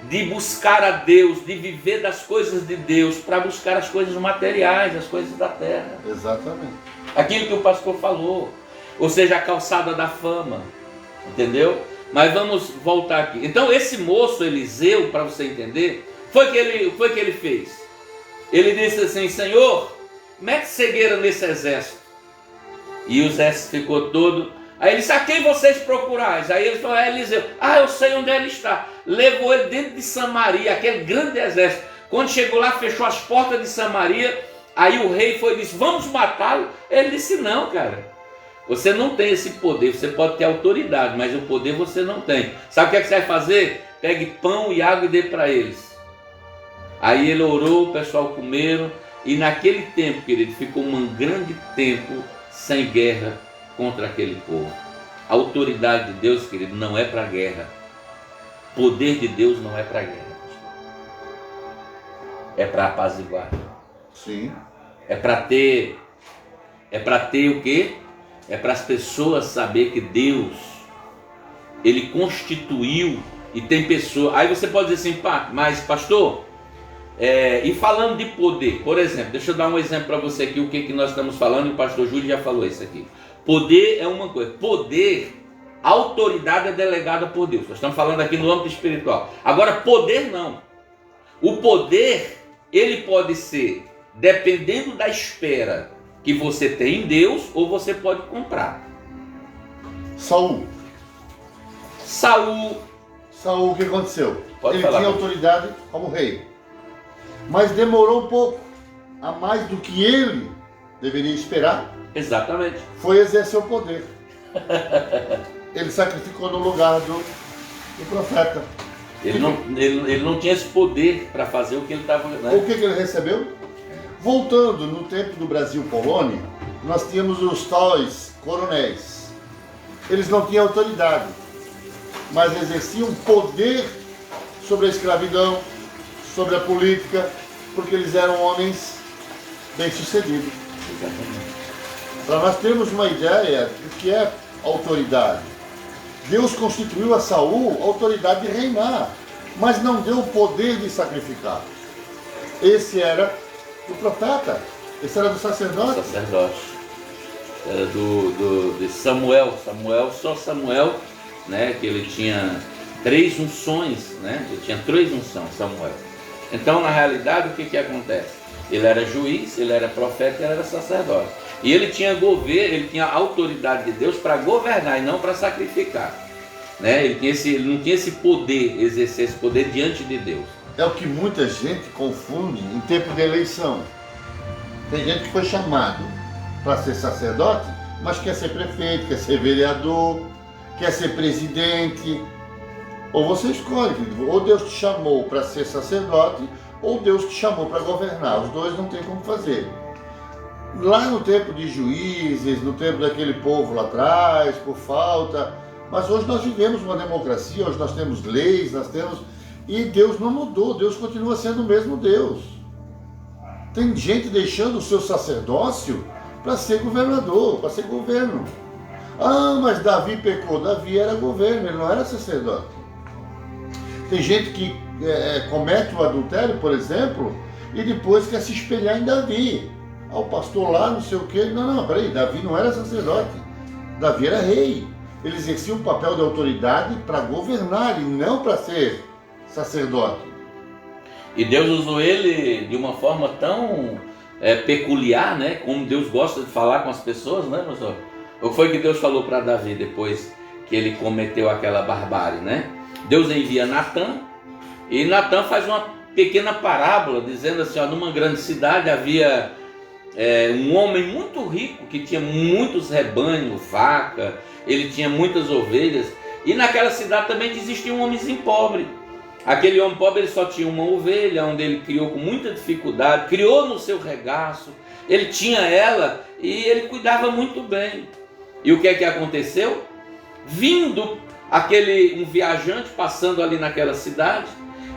S1: de buscar a Deus, de viver das coisas de Deus, para buscar as coisas materiais, as coisas da terra.
S2: Exatamente.
S1: Aquilo que o pastor falou, ou seja, a calçada da fama, entendeu? Mas vamos voltar aqui. Então esse moço Eliseu, para você entender, foi que ele fez. Ele disse assim, Senhor, mete cegueira nesse exército. E o exército ficou todo. Aí ele disse, a quem vocês procurais? Aí ele falou, Eliseu. Eu sei onde ele está. Levou ele dentro de Samaria, aquele grande exército. Quando chegou lá, fechou as portas de Samaria. Aí o rei foi e disse, vamos matá-lo? Ele disse, não, cara. Você não tem esse poder. Você pode ter autoridade, mas o poder você não tem. Sabe o que é que você vai fazer? Pegue pão e água e dê para eles. Aí ele orou, o pessoal comeram, e naquele tempo, querido, ficou um grande tempo sem guerra contra aquele povo. A autoridade de Deus, querido, não é para guerra. O poder de Deus não é para guerra. É para apaziguar.
S2: Sim.
S1: É para ter o quê? É para as pessoas saber que Deus, Ele constituiu, e tem pessoas. Aí você pode dizer assim, pá, mas pastor, e falando de poder, por exemplo, deixa eu dar um exemplo para você aqui, o que nós estamos falando, e o pastor Júlio já falou isso aqui. Poder é uma coisa, poder, autoridade é delegada por Deus. Nós estamos falando aqui no âmbito espiritual. Agora, poder não. O poder, ele pode ser, dependendo da esfera que você tem em Deus, ou você pode comprar.
S2: Saul, o que aconteceu?
S1: Pode
S2: Ele
S1: falar.
S2: tinha autoridade como rei, mas demorou um pouco, a mais do que ele deveria esperar.
S1: Exatamente.
S2: Foi exercer o poder. Ele sacrificou no lugar do profeta.
S1: Ele não tinha esse poder para fazer o que ele estava... Né?
S2: O que ele recebeu? Voltando no tempo do Brasil-Polônia, nós tínhamos os tais coronéis. Eles não tinham autoridade, mas exerciam poder sobre a escravidão, sobre a política, porque eles eram homens bem-sucedidos. Para nós termos uma ideia do que é autoridade, Deus constituiu a Saul a autoridade de reinar, mas não deu o poder de sacrificar. Esse era do profeta, esse era do sacerdote.
S1: Era de Samuel. Só Samuel, né, que ele tinha 3 unções, né? Ele tinha 3 unções, Samuel. Então, na realidade, o que acontece? Ele era juiz, ele era profeta, ele era sacerdote. E ele tinha governo, ele tinha a autoridade de Deus para governar e não para sacrificar. Né? Ele não tinha esse poder, exercer esse poder diante de Deus.
S2: É o que muita gente confunde em tempo de eleição. Tem gente que foi chamado para ser sacerdote, mas quer ser prefeito, quer ser vereador, quer ser presidente. Ou você escolhe, ou Deus te chamou para ser sacerdote, ou Deus te chamou para governar. Os dois não tem como fazer. Lá no tempo de juízes, no tempo daquele povo lá atrás, por falta... Mas hoje nós vivemos uma democracia, hoje nós temos leis, e Deus não mudou, Deus continua sendo o mesmo Deus. Tem gente deixando o seu sacerdócio para ser governador, para ser governo. Ah, mas Davi pecou. Davi era governo, ele não era sacerdote. Tem gente que comete o adultério, por exemplo, e depois quer se espelhar em Davi. Ah, o pastor lá, não sei o quê. Não, peraí, Davi não era sacerdote, Davi era rei. Ele exercia um papel de autoridade para governar e não para ser sacerdote.
S1: E Deus usou ele de uma forma tão peculiar, né? Como Deus gosta de falar com as pessoas, né, pastor? O que foi que Deus falou para Davi depois que ele cometeu aquela barbárie, né? Deus envia Natã, e Natã faz uma pequena parábola, dizendo assim, ó, numa grande cidade havia um homem muito rico, que tinha muitos rebanhos, vaca, ele tinha muitas ovelhas, e naquela cidade também existia um homenzinho pobre. Aquele homem pobre, ele só tinha uma ovelha, onde ele criou com muita dificuldade, criou no seu regaço, ele tinha ela, e ele cuidava muito bem. E o que é que aconteceu? Vindo um viajante passando ali naquela cidade,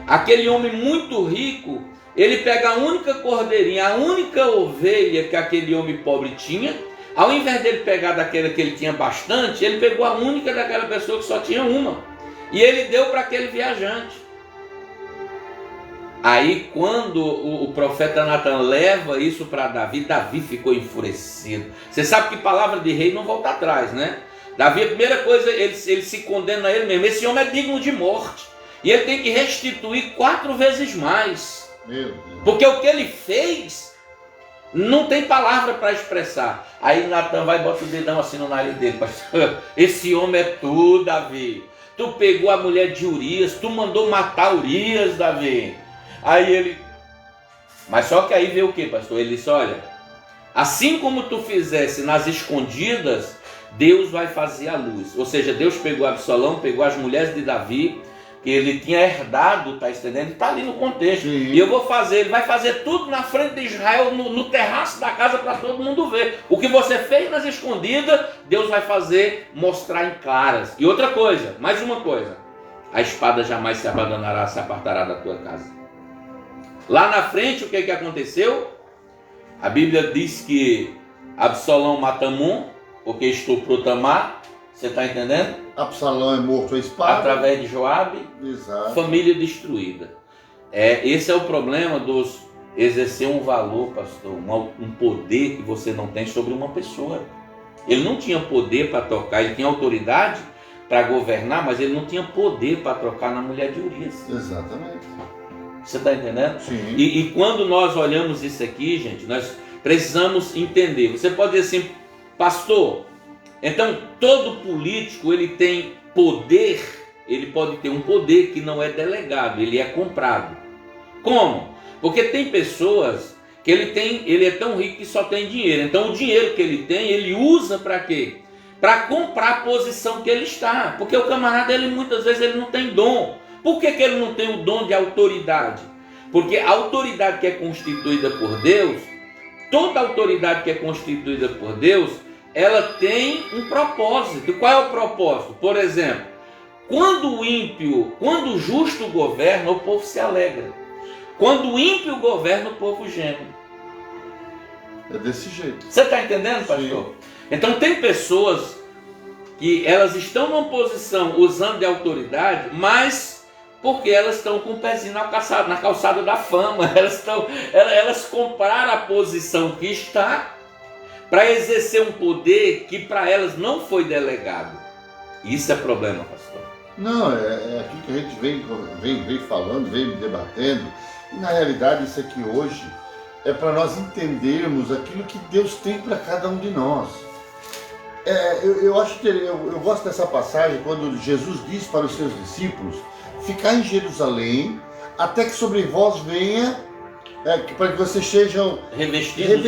S1: aquele homem muito rico, ele pega a única cordeirinha, a única ovelha que aquele homem pobre tinha, ao invés dele pegar daquela que ele tinha bastante, ele pegou a única daquela pessoa que só tinha uma, e ele deu para aquele viajante. Aí quando o profeta Natã leva isso para Davi, Davi ficou enfurecido. Você sabe que palavra de rei não volta atrás, né? Davi, a primeira coisa, ele se condena a ele mesmo. Esse homem é digno de morte, e ele tem que restituir 4 vezes mais.
S2: Meu Deus.
S1: Porque o que ele fez, não tem palavra para expressar. Aí Natã vai e bota o dedão assim no nariz dele. Pastor, esse homem é tu, Davi. Tu pegou a mulher de Urias, tu mandou matar Urias, Davi. Aí ele... Mas só que aí veio o que, pastor? Ele disse, olha, assim como tu fizesse nas escondidas, Deus vai fazer a luz. Ou seja, Deus pegou Absalão, pegou as mulheres de Davi, que ele tinha herdado, tá entendendo? Está ali no contexto.
S2: Sim.
S1: E eu vou fazer, ele vai fazer tudo na frente de Israel, no terraço da casa, para todo mundo ver. O que você fez nas escondidas, Deus vai fazer, mostrar em claras. E outra coisa, mais uma coisa: a espada jamais se abandonará, se apartará da tua casa. Lá na frente, o que aconteceu? A Bíblia diz que Absalão mata Amon, porque estuprou Tamar. Você está entendendo?
S2: Absalão é morto à espada.
S1: Através de Joabe.
S2: Exato.
S1: Família destruída. Esse é o problema dos exercer um valor, pastor, um poder que você não tem sobre uma pessoa. Ele não tinha poder para tocar, ele tinha autoridade para governar, mas ele não tinha poder para tocar na mulher de Urias.
S2: Exatamente.
S1: Você está entendendo?
S2: Sim.
S1: E quando nós olhamos isso aqui, gente, nós precisamos entender. Você pode dizer assim, pastor, então todo político ele tem poder, ele pode ter um poder que não é delegado, ele é comprado. Como? Porque tem pessoas que ele é tão rico que só tem dinheiro. Então o dinheiro que ele tem, ele usa para quê? Para comprar a posição que ele está. Porque o camarada, ele muitas vezes ele não tem dom. Por que ele não tem o dom de autoridade? Porque a autoridade que é constituída por Deus, toda autoridade que é constituída por Deus, ela tem um propósito. Qual é o propósito? Por exemplo, quando o justo governa, o povo se alegra. Quando o ímpio governa, o povo geme.
S2: É desse jeito.
S1: Você está entendendo, pastor?
S2: Sim.
S1: Então tem pessoas que elas estão numa posição usando de autoridade, mas porque elas estão com o pezinho na calçada da fama. Elas compraram a posição que está para exercer um poder que para elas não foi delegado. Isso é problema, pastor.
S2: Não, é aquilo que a gente vem falando, vem debatendo. E na realidade isso aqui hoje é para nós entendermos aquilo que Deus tem para cada um de nós. Eu gosto dessa passagem quando Jesus diz para os seus discípulos: ficar em Jerusalém até que sobre vós venha, para que vocês sejam
S1: revestidos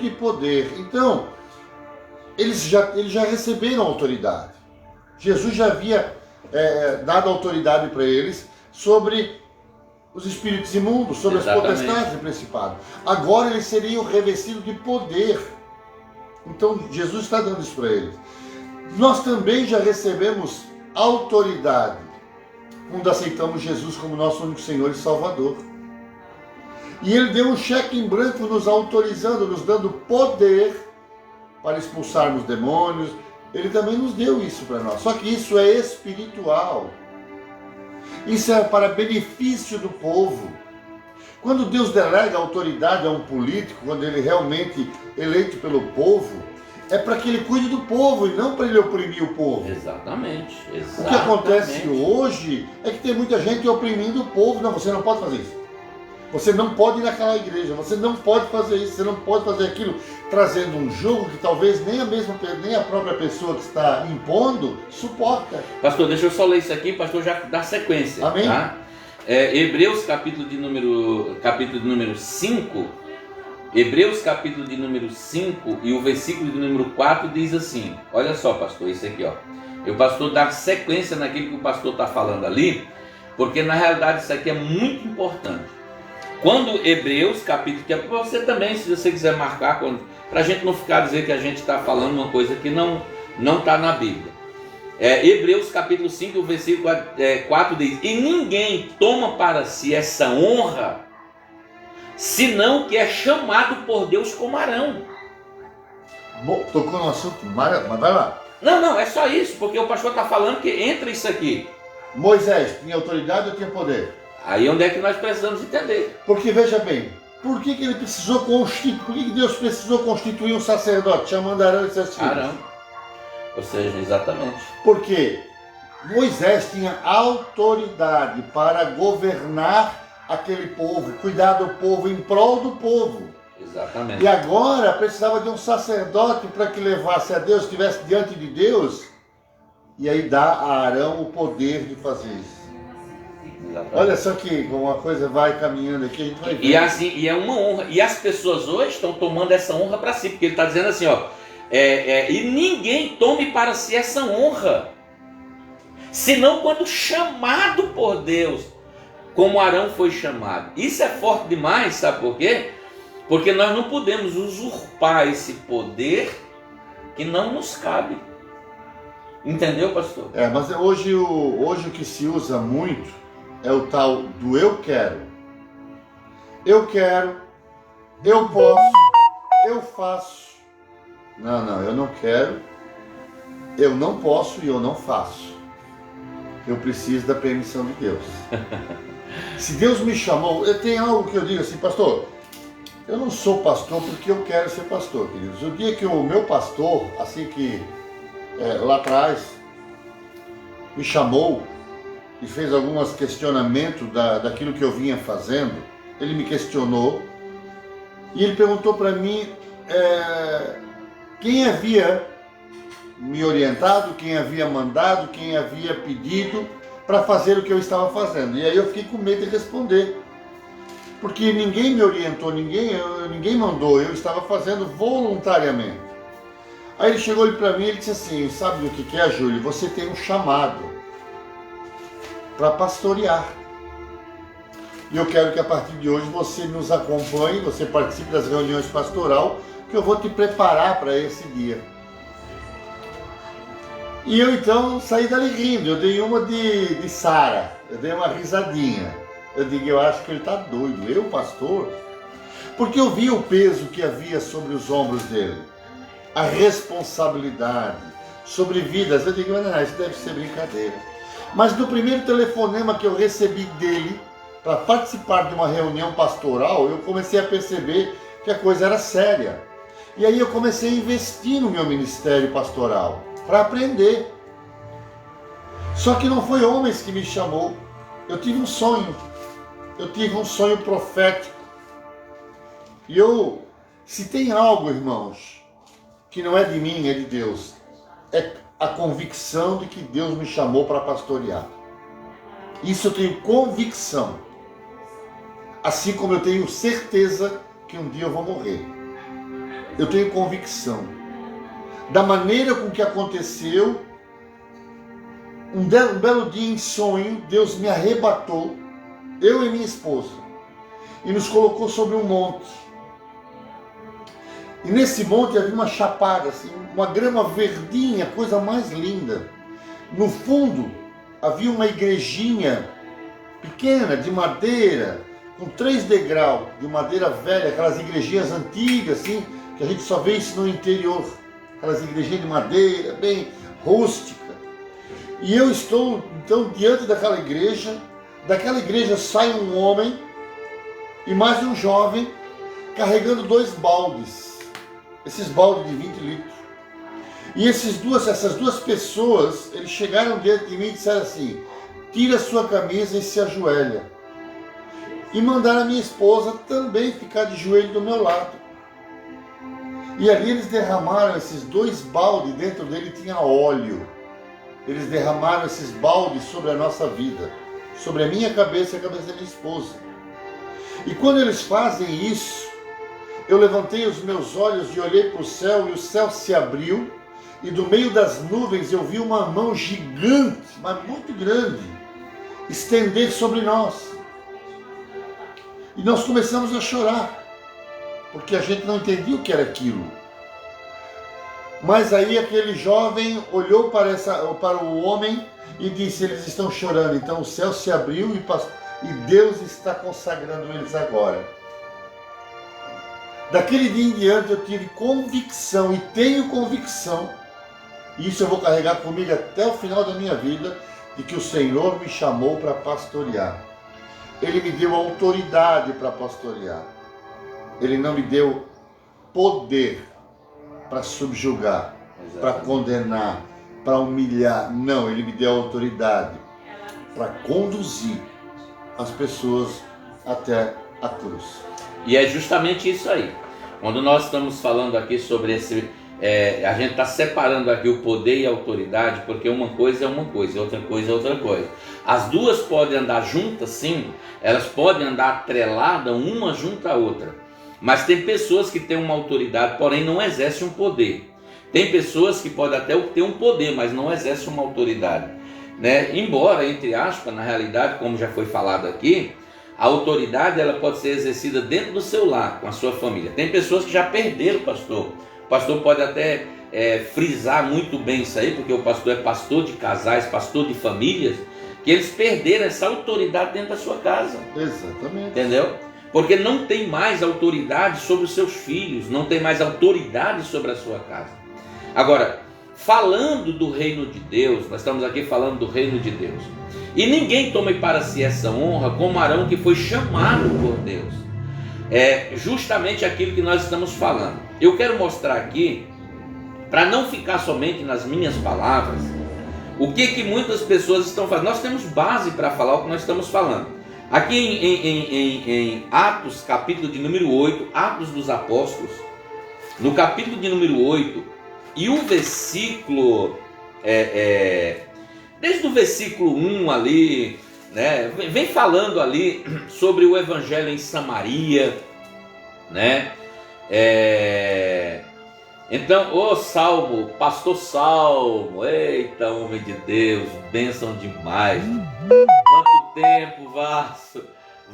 S2: de poder. Então, eles já receberam autoridade. Jesus já havia dado autoridade para eles sobre os espíritos imundos, sobre
S1: Exatamente.
S2: As potestades e principados. Agora eles seriam revestidos de poder. Então Jesus está dando isso para eles. Nós também já recebemos autoridade quando aceitamos Jesus como nosso único Senhor e Salvador. E Ele deu um cheque em branco nos autorizando, nos dando poder para expulsarmos demônios. Ele também nos deu isso para nós. Só que isso é espiritual. Isso é para benefício do povo. Quando Deus delega autoridade a um político, quando ele realmente é eleito pelo povo, é para que ele cuide do povo e não para ele oprimir o povo.
S1: Exatamente.
S2: O que acontece hoje é que tem muita gente oprimindo o povo. Não, você não pode fazer isso. Você não pode ir naquela igreja, você não pode fazer isso, você não pode fazer aquilo, trazendo um jogo que talvez nem a própria pessoa que está impondo suporta.
S1: Pastor, deixa eu só ler isso aqui, pastor, já dá sequência.
S2: Amém?
S1: Tá? Hebreus capítulo de número 5, Hebreus capítulo de número 5 e o versículo de número 4 diz assim, olha só, pastor, isso aqui, ó. E o pastor dá sequência naquilo que o pastor está falando ali, porque na realidade isso aqui é muito importante. Quando Hebreus capítulo, que é para você também, se você quiser marcar, para a gente não ficar dizer que a gente está falando uma coisa que não está na Bíblia. Hebreus capítulo 5, o versículo 4 diz: e ninguém toma para si essa honra, senão que é chamado por Deus como Arão.
S2: Bom, tocou no assunto, mas vai lá.
S1: Não, é só isso, porque o pastor está falando que entra isso aqui.
S2: Moisés tinha autoridade ou tinha poder?
S1: Aí onde é que nós precisamos entender?
S2: Porque veja bem, por que ele precisou constituir, por que Deus precisou constituir um sacerdote, chamando Arão e seus filhos?
S1: Arão. Ou seja, exatamente.
S2: Porque Moisés tinha autoridade para governar aquele povo, cuidar do povo, em prol do povo.
S1: Exatamente.
S2: E agora precisava de um sacerdote para que levasse a Deus, estivesse diante de Deus, e aí dá a Arão o poder de fazer isso.
S1: Exatamente.
S2: Olha só que uma coisa vai caminhando aqui, a gente vai ver.
S1: E é uma honra. E as pessoas hoje estão tomando essa honra para si, porque ele está dizendo assim, ó, e ninguém tome para si essa honra. senão quando chamado por Deus, como Arão foi chamado. Isso é forte demais, sabe por quê? Porque nós não podemos usurpar esse poder que não nos cabe. Entendeu, pastor?
S2: Mas hoje o que se usa muito é o tal do eu quero. Eu quero, eu posso, eu faço. Não, eu não quero, eu não posso e eu não faço. Eu preciso da permissão de Deus. Se Deus me chamou, tem algo que eu digo assim, pastor, eu não sou pastor porque eu quero ser pastor, queridos. O dia que o meu pastor, assim que lá atrás, me chamou e fez alguns questionamentos daquilo que eu vinha fazendo, ele me questionou e ele perguntou para mim quem havia me orientado, quem havia mandado, quem havia pedido para fazer o que eu estava fazendo. E aí eu fiquei com medo de responder, porque ninguém me orientou, ninguém mandou, eu estava fazendo voluntariamente. Aí ele chegou para mim e disse assim, sabe o que é, Júlio? Você tem um chamado para pastorear. E eu quero que a partir de hoje você nos acompanhe, você participe das reuniões pastoral, que eu vou te preparar para esse dia. E eu então saí dali rindo, eu dei uma de Sara, eu dei uma risadinha. Eu digo, eu acho que ele está doido, eu, pastor? Porque eu vi o peso que havia sobre os ombros dele, a responsabilidade sobre vidas. Eu digo, não, isso deve ser brincadeira. Mas no primeiro telefonema que eu recebi dele, para participar de uma reunião pastoral, eu comecei a perceber que a coisa era séria. E aí eu comecei a investir no meu ministério pastoral, para aprender. Só que não foi homens que me chamou. Eu tive um sonho. Eu tive um sonho profético. E se tem algo, irmãos, que não é de mim, é de Deus, é a convicção de que Deus me chamou para pastorear. Isso eu tenho convicção. Assim como eu tenho certeza que um dia eu vou morrer. Eu tenho convicção. Da maneira com que aconteceu, um belo dia em sonho, Deus me arrebatou, eu e minha esposa, e nos colocou sobre um monte. E nesse monte havia uma chapada, assim, uma grama verdinha, coisa mais linda. No fundo havia uma igrejinha pequena, de madeira, com 3 degraus, de madeira velha, aquelas igrejinhas antigas, assim, que a gente só vê isso no interior. Aquelas igrejinhas de madeira, bem rústica. E eu estou, então, diante daquela igreja sai um homem e mais um jovem carregando 2 baldes, esses baldes de 20 litros. E essas duas pessoas, eles chegaram diante de mim e disseram assim, tira a sua camisa e se ajoelha. E mandaram a minha esposa também ficar de joelho do meu lado. E ali eles derramaram esses 2 baldes, dentro dele tinha óleo. Eles derramaram esses baldes sobre a nossa vida, sobre a minha cabeça e a cabeça da minha esposa. E quando eles fazem isso, eu levantei os meus olhos e olhei para o céu, e o céu se abriu, e do meio das nuvens eu vi uma mão gigante, mas muito grande, estender sobre nós. E nós começamos a chorar, porque a gente não entendia o que era aquilo. Mas aí aquele jovem olhou para o homem e disse, eles estão chorando. Então o céu se abriu e Deus está consagrando eles agora. Daquele dia em diante eu tive convicção e tenho convicção, e isso eu vou carregar comigo até o final da minha vida, de que o Senhor me chamou para pastorear. Ele me deu autoridade para pastorear. Ele não me deu poder para subjugar, para condenar, para humilhar. Não, Ele me deu autoridade para conduzir as pessoas até a cruz.
S1: E é justamente isso aí. Quando nós estamos falando aqui sobre esse... a gente está separando aqui o poder e a autoridade, porque uma coisa é uma coisa, outra coisa é outra coisa. As duas podem andar juntas, sim, elas podem andar atreladas uma junto à outra. Mas tem pessoas que têm uma autoridade, porém não exercem um poder. Tem pessoas que podem até ter um poder, mas não exercem uma autoridade. né? Embora, entre aspas, na realidade, como já foi falado aqui, a autoridade ela pode ser exercida dentro do seu lar, com a sua família. Tem pessoas que já perderam o pastor. O pastor pode até frisar muito bem isso aí, porque o pastor é pastor de casais, pastor de famílias, que eles perderam essa autoridade dentro da sua casa.
S2: Exatamente.
S1: Entendeu? Porque não tem mais autoridade sobre os seus filhos, não tem mais autoridade sobre a sua casa. Agora, falando do reino de Deus, nós estamos aqui falando do reino de Deus. E ninguém tome para si essa honra como Arão, que foi chamado por Deus. É justamente aquilo que nós estamos falando. Eu quero mostrar aqui, para não ficar somente nas minhas palavras, o que muitas pessoas estão fazendo. Nós temos base para falar o que nós estamos falando. Aqui em Atos, capítulo de número 8, Atos dos Apóstolos, no capítulo de número 8, e o versículo, desde o versículo 1 ali, né, vem falando ali sobre o evangelho em Samaria, né? Então, o Salmo, pastor Salmo, eita homem de Deus, bênção demais. Quanto tempo,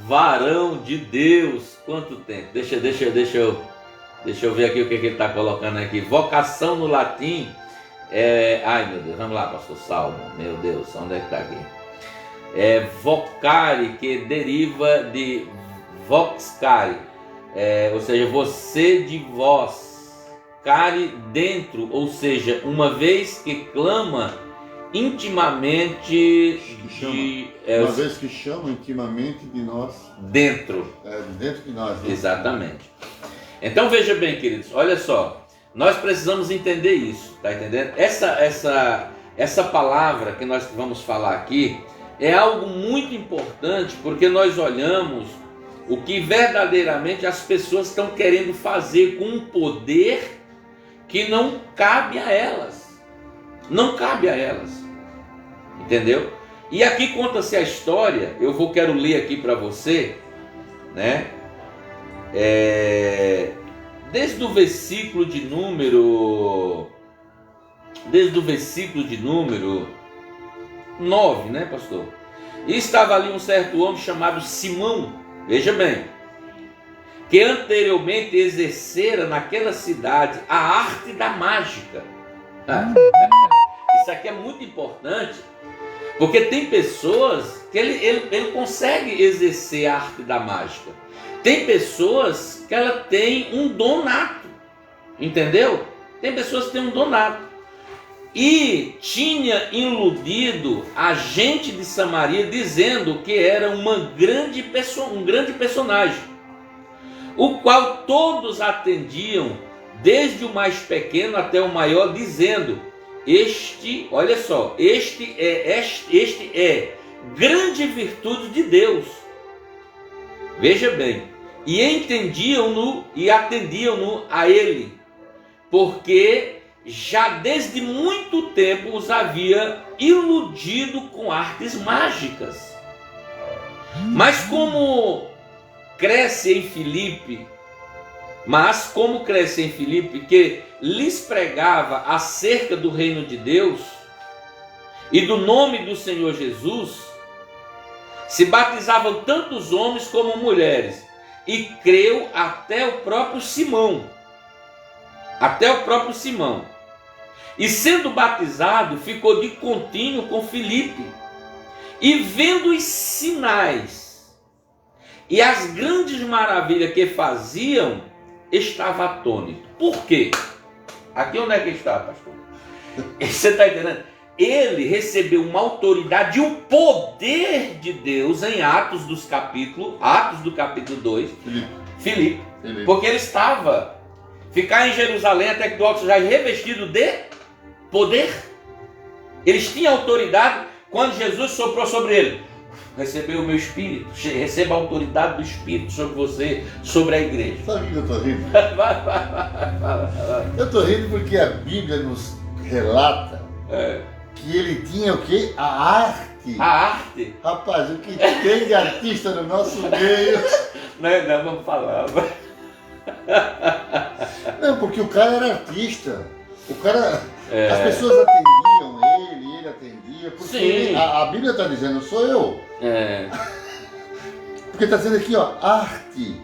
S1: varão de Deus, quanto tempo. Deixa eu ver aqui o que ele está colocando aqui. Vocação no latim, ai meu Deus, vamos lá, pastor Salmo, meu Deus, onde é que está aqui? Vocare, que deriva de voxcare, ou seja, você de vós. Care dentro, ou seja, uma vez que clama intimamente
S2: uma vez que chama intimamente de nós.
S1: Dentro.
S2: Dentro de nós. Né?
S1: Exatamente. Então veja bem, queridos, olha só, nós precisamos entender isso, tá entendendo? Essa palavra que nós vamos falar aqui é algo muito importante, porque nós olhamos o que verdadeiramente as pessoas estão querendo fazer com um poder que não cabe a elas. Não cabe a elas. Entendeu? E aqui conta-se a história, quero ler aqui para você, né? Desde o versículo de número 9, né, pastor? E estava ali um certo homem chamado Simão, veja bem, que anteriormente exercera naquela cidade a arte da mágica. Isso aqui é muito importante, porque tem pessoas que ele consegue exercer a arte da mágica. Tem pessoas que ela tem um dom nato, entendeu? Tem pessoas que têm um dom nato. E tinha iludido a gente de Samaria dizendo que era um grande personagem, o qual todos atendiam, desde o mais pequeno até o maior, dizendo: olha só, este é grande virtude de Deus. Veja bem, e entendiam-no e atendiam-no a ele, porque já desde muito tempo os havia iludido com artes mágicas. Mas como cresce em Filipe, que lhes pregava acerca do reino de Deus e do nome do Senhor Jesus, se batizavam tantos homens como mulheres, e creu até o próprio Simão. E sendo batizado, ficou de contínuo com Filipe, e vendo os sinais e as grandes maravilhas que faziam, estava atônito. Por quê? Aqui onde é que está, pastor? Você está entendendo? Ele recebeu uma autoridade e um poder de Deus em Atos do capítulo 2, Filipe. Porque ele estava, ficar em Jerusalém até que do seja revestido de poder. Eles tinham autoridade. Quando Jesus soprou sobre ele: recebeu o meu Espírito, receba a autoridade do Espírito sobre você, sobre a igreja.
S2: Sabe o que eu estou rindo? Eu estou rindo porque a Bíblia nos relata que ele tinha o quê? A arte.
S1: A arte?
S2: Rapaz, o que tem de artista no nosso meio.
S1: Não vamos falar.
S2: Não, porque o cara era artista. O cara, as pessoas atendiam ele atendia, porque
S1: Sim.
S2: a Bíblia está dizendo, sou eu. Porque está dizendo aqui, ó, arte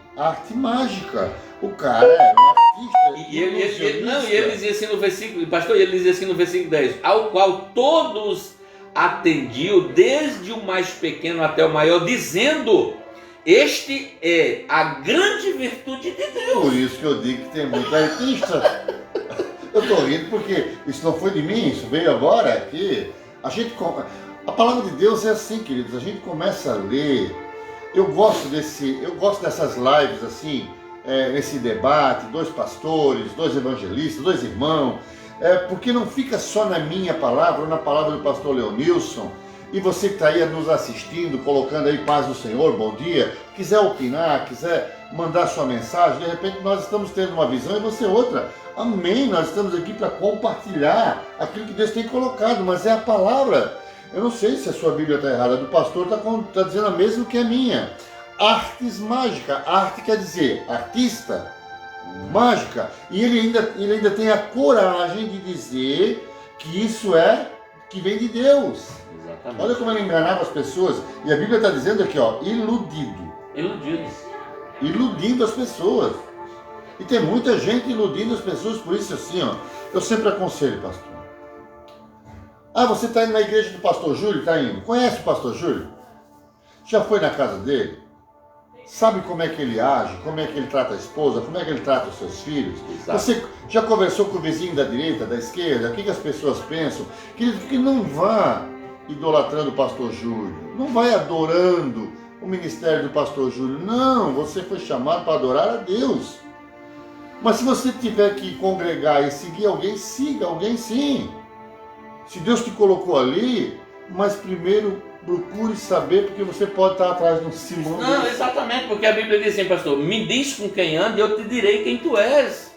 S2: mágica. O cara era um artista.
S1: E ele dizia assim no versículo, pastor, ele dizia assim no versículo 10, ao qual todos atendiam, desde o mais pequeno até o maior, dizendo, este é a grande virtude de Deus.
S2: Por isso que eu digo que tem muito artista. Eu estou rindo porque isso não foi de mim, isso veio agora aqui. A palavra de Deus é assim, queridos, a gente começa a ler. Eu gosto dessas lives assim, esse debate, 2 pastores, 2 evangelistas, 2 irmãos, porque não fica só na minha palavra ou na palavra do pastor Leonilson. E você que está aí nos assistindo, colocando aí paz do Senhor, bom dia, quiser opinar, quiser mandar sua mensagem, de repente nós estamos tendo uma visão e você outra. Amém, nós estamos aqui para compartilhar aquilo que Deus tem colocado, mas é a palavra. Eu não sei se a sua Bíblia está errada, a do pastor está dizendo a mesma que a minha. Artes mágica, arte quer dizer artista, mágica, e ele ainda tem a coragem de dizer que isso que vem de Deus.
S1: Exatamente.
S2: Olha como ele enganava as pessoas, e a Bíblia está dizendo aqui, ó, iludido. Iludindo as pessoas. E tem muita gente iludindo as pessoas, por isso assim, ó, eu sempre aconselho, pastor. Você está indo na igreja do pastor Júlio? Está indo. Conhece o pastor Júlio? Já foi na casa dele? Sabe como é que ele age? Como é que ele trata a esposa? Como é que ele trata os seus filhos? Exato. Você já conversou com o vizinho da direita, da esquerda? O que as pessoas pensam? Que não vá idolatrando o pastor Júlio. Não vai adorando o ministério do pastor Júlio. Não, você foi chamado para adorar a Deus. Mas se você tiver que congregar e seguir alguém, siga alguém sim. Se Deus te colocou ali, mas primeiro procure saber, porque você pode estar atrás de um Simão.
S1: Não, exatamente, porque a Bíblia diz assim, pastor, me diz com quem anda e eu te direi quem tu és.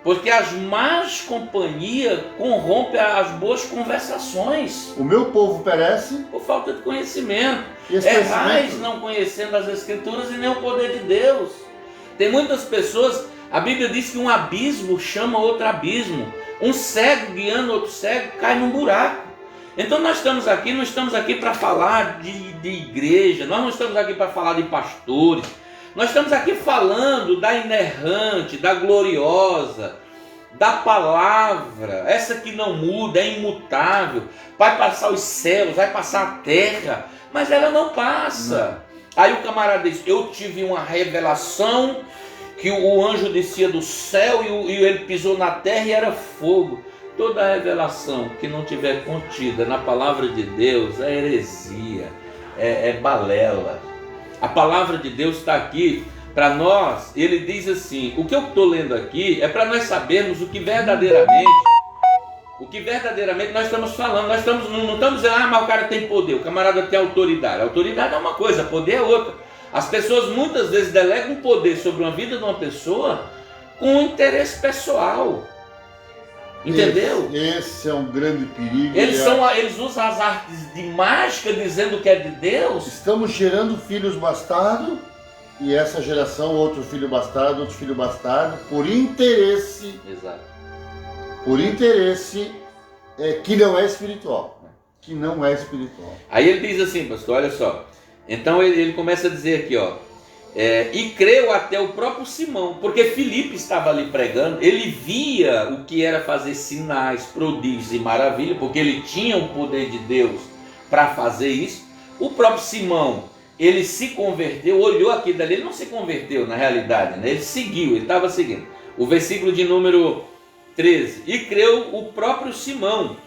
S1: Porque as más companhias corrompem as boas conversações.
S2: O meu povo perece
S1: por falta de conhecimento. Errais não conhecendo as Escrituras e nem o poder de Deus. Tem muitas pessoas, a Bíblia diz que um abismo chama outro abismo. Um cego guiando outro cego cai num buraco. Então nós estamos aqui, não estamos aqui para falar de igreja, nós não estamos aqui para falar de pastores, nós estamos aqui falando da inerrante, da gloriosa, da palavra, essa que não muda, é imutável, vai passar os céus, vai passar a terra, mas ela não passa. Aí o camarada diz, eu tive uma revelação que o anjo descia do céu e ele pisou na terra e era fogo. Toda revelação que não tiver contida na palavra de Deus é heresia, é balela. A palavra de Deus está aqui para nós. Ele diz assim, o que eu estou lendo aqui é para nós sabermos o que verdadeiramente nós estamos falando. Nós não estamos dizendo, mas o cara tem poder, o camarada tem autoridade. Autoridade é uma coisa, poder é outra. As pessoas muitas vezes delegam poder sobre uma vida de uma pessoa com um interesse pessoal. Entendeu?
S2: Esse é um grande perigo.
S1: Eles usam as artes de mágica dizendo que é de Deus.
S2: Estamos gerando filhos bastardos e essa geração, outro filho bastardo, por interesse.
S1: Exato.
S2: Por interesse que não é espiritual. Que não é espiritual.
S1: Aí ele diz assim, pastor, olha só. Então ele começa a dizer aqui, ó. E creu até o próprio Simão, porque Filipe estava ali pregando, ele via o que era fazer sinais, prodígios e maravilhas, porque ele tinha o poder de Deus para fazer isso. O próprio Simão, ele se converteu, olhou aquilo dali, ele não se converteu na realidade, né? Ele seguiu, ele estava seguindo. O versículo de número 13, e creu o próprio Simão,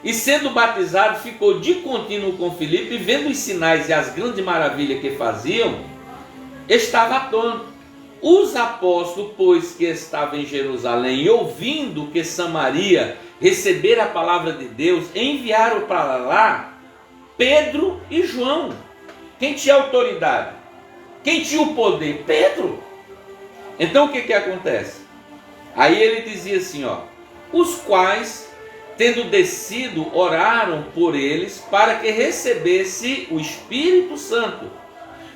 S1: e sendo batizado ficou de contínuo com Filipe, vendo os sinais e as grandes maravilhas que faziam, estava atônito. Os apóstolos, pois que estavam em Jerusalém e ouvindo que Samaria recebera a palavra de Deus, enviaram para lá Pedro e João. Quem tinha autoridade? Quem tinha o poder? Pedro. Então o que acontece? Aí ele dizia assim, ó, os quais, tendo descido, oraram por eles para que recebesse o Espírito Santo.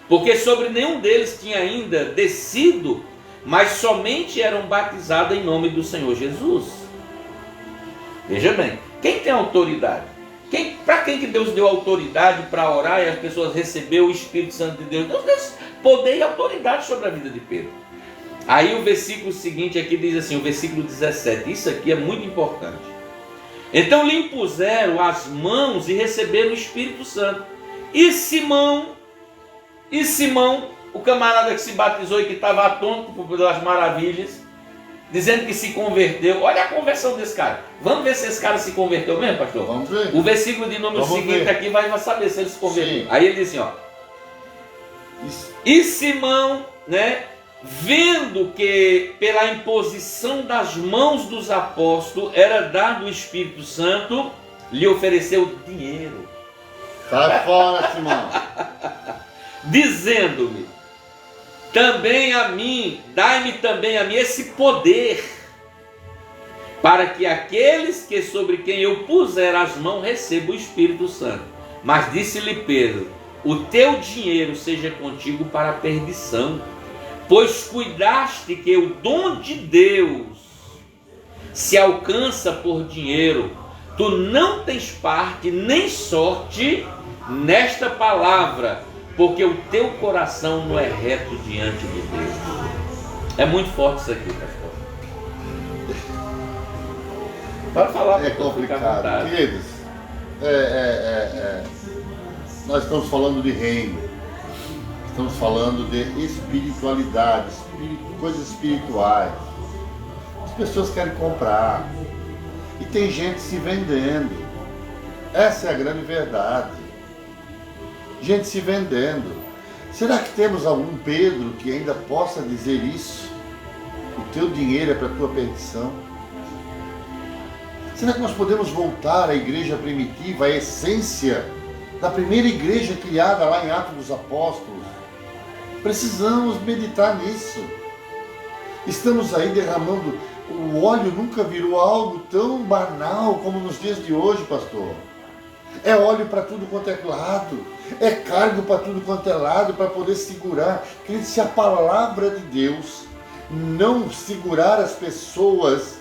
S1: Porque sobre nenhum deles tinha ainda descido, mas somente eram batizados em nome do Senhor Jesus. Veja bem, quem tem autoridade? Para quem que Deus deu autoridade para orar e as pessoas receberam o Espírito Santo de Deus? Deus deu poder e autoridade sobre a vida de Pedro. Aí o versículo seguinte aqui diz assim, o versículo 17, isso aqui é muito importante. Então lhe impuseram as mãos e receberam o Espírito Santo. E Simão, o camarada que se batizou e que estava atônito pelas maravilhas, dizendo que se converteu. Olha a conversão desse cara. Vamos ver se esse cara se converteu mesmo, pastor?
S2: Vamos ver.
S1: O versículo de número
S2: Vamos
S1: seguinte
S2: ver.
S1: aqui vai saber se ele se converteu.
S2: Sim.
S1: Aí ele diz assim, ó. E Simão, né, vendo que pela imposição das mãos dos apóstolos era dado o Espírito Santo, lhe ofereceu dinheiro,
S2: Sai fora, Simão.
S1: dizendo-lhe, também a mim, dai-me também a mim esse poder, para que aqueles que sobre quem eu puser as mãos recebam o Espírito Santo. Mas disse-lhe Pedro, o teu dinheiro seja contigo para a perdição, pois cuidaste que o dom de Deus se alcança por dinheiro. Tu não tens parte nem sorte nesta palavra, porque o teu coração não é reto diante de Deus. É muito forte isso aqui, pastor. Pode falar.
S2: É complicado. Queridos, nós estamos falando de reino, estamos falando de espiritualidade, coisas espirituais. As pessoas querem comprar e tem gente se vendendo. Essa é a grande verdade. Gente se vendendo. Será que temos algum Pedro que ainda possa dizer isso? O teu dinheiro é para a tua perdição? Será que nós podemos voltar à igreja primitiva, à essência da primeira igreja criada lá em Atos dos Apóstolos? Precisamos meditar nisso. Estamos aí derramando, o óleo nunca virou algo tão banal como nos dias de hoje, pastor. É óleo para tudo quanto é lado, é cargo para tudo quanto é lado, para poder segurar. Querido, se a palavra de Deus não segurar as pessoas,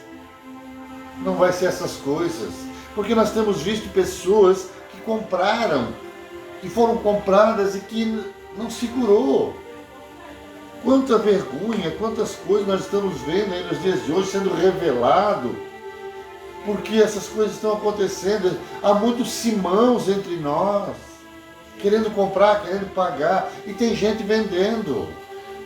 S2: não vai ser essas coisas. Porque nós temos visto pessoas que compraram, que foram compradas e que não segurou. Quanta vergonha, quantas coisas nós estamos vendo aí nos dias de hoje sendo revelado, porque essas coisas estão acontecendo. Há muitos Simãos entre nós, querendo comprar, querendo pagar, e tem gente vendendo.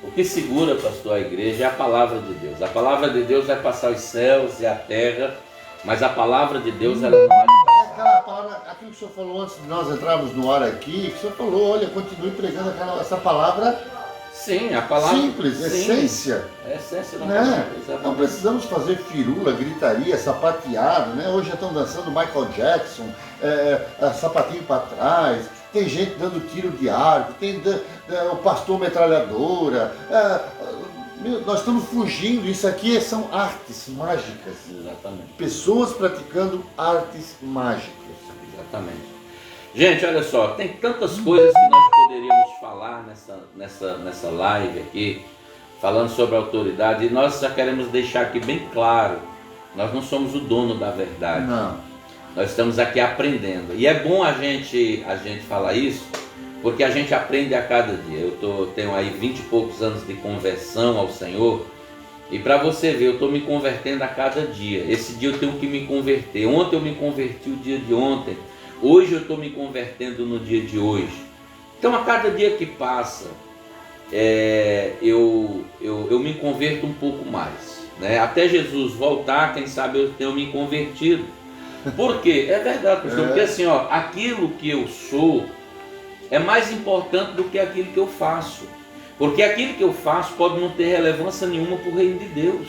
S1: O que segura, pastor, a igreja é a palavra de Deus. A palavra de Deus vai passar os céus e a terra, mas a palavra de Deus ela não há de passar.
S2: Aquela palavra, aquilo que o senhor falou antes de nós entrarmos no ar aqui, que o senhor falou, olha, continue pregando essa palavra.
S1: Sim, a palavra
S2: Simples,
S1: sim,
S2: essência.
S1: É essência da
S2: Né?
S1: palavra,
S2: Não
S1: exatamente.
S2: precisamos fazer firula, gritaria, sapateado, né? Hoje já estão dançando Michael Jackson, sapatinho para trás, tem gente dando tiro de arco, tem o pastor metralhadora. Nós estamos fugindo, isso aqui são artes mágicas.
S1: Exatamente.
S2: Pessoas praticando artes mágicas.
S1: Exatamente. Gente, olha só, tem tantas coisas que nós poderíamos falar nessa live aqui, falando sobre a autoridade, e nós já queremos deixar aqui bem claro, nós não somos o dono da verdade.
S2: Não.
S1: Nós estamos aqui aprendendo. E é bom a gente falar isso, porque a gente aprende a cada dia. Eu tenho aí 20 e poucos anos de conversão ao Senhor, e para você ver, eu estou me convertendo a cada dia. Esse dia eu tenho que me converter. Ontem eu me converti o dia de ontem. Hoje eu estou me convertendo no dia de hoje. Então a cada dia que passa, eu me converto um pouco mais, né? Até Jesus voltar, quem sabe eu tenho me convertido. Por quê? É verdade, pastor, porque assim, ó, aquilo que eu sou é mais importante do que aquilo que eu faço. Porque aquilo que eu faço pode não ter relevância nenhuma para o reino de Deus.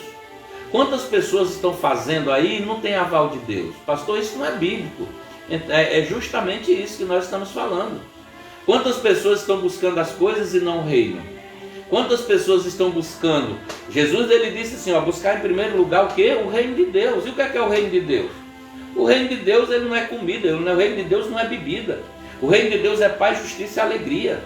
S1: Quantas pessoas estão fazendo aí e não tem aval de Deus? Pastor, isso não é bíblico. É justamente isso que nós estamos falando. Quantas pessoas estão buscando as coisas e não o reino? Quantas pessoas estão buscando? Jesus, ele disse assim, ó, buscar em primeiro lugar o quê? O reino de Deus. E o que é o reino de Deus? O reino de Deus, ele não é comida, o reino de Deus não é bebida. O reino de Deus é paz, justiça e alegria.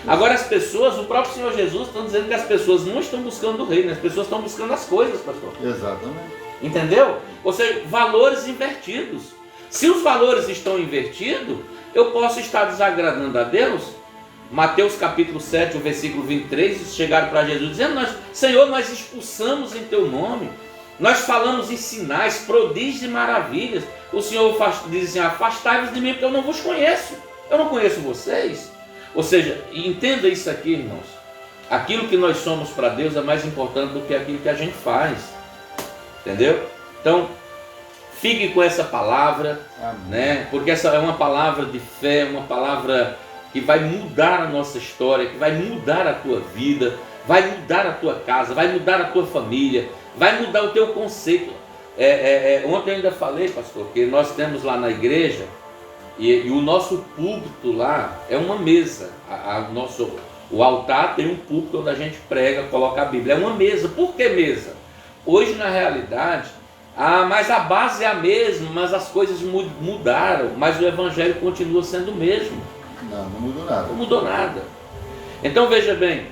S1: Agora as pessoas, o próprio Senhor Jesus está dizendo que as pessoas não estão buscando o reino, as pessoas estão buscando as coisas, pastor.
S2: Exatamente.
S1: Entendeu? Ou seja, valores invertidos. Se os valores estão invertidos, eu posso estar desagradando a Deus. Mateus capítulo 7, o versículo 23, chegaram para Jesus dizendo: Senhor, nós expulsamos em teu nome, nós falamos em sinais, prodígios e maravilhas. O Senhor diz assim: afastai-vos de mim, porque eu não vos conheço, eu não conheço vocês. Ou seja, entenda isso aqui, irmãos, aquilo que nós somos para Deus é mais importante do que aquilo que a gente faz, entendeu? Então, fique com essa palavra, né? Porque essa é uma palavra de fé, uma palavra que vai mudar a nossa história, que vai mudar a tua vida, vai mudar a tua casa, vai mudar a tua família, vai mudar o teu conceito. Ontem eu ainda falei, pastor, que nós temos lá na igreja, e o nosso púlpito lá é uma mesa. O altar tem um púlpito onde a gente prega, coloca a Bíblia. É uma mesa. Por que mesa? Hoje, na realidade, mas a base é a mesma, mas as coisas mudaram, mas o evangelho continua sendo o mesmo.
S2: Não mudou nada.
S1: Não mudou nada. Então veja bem,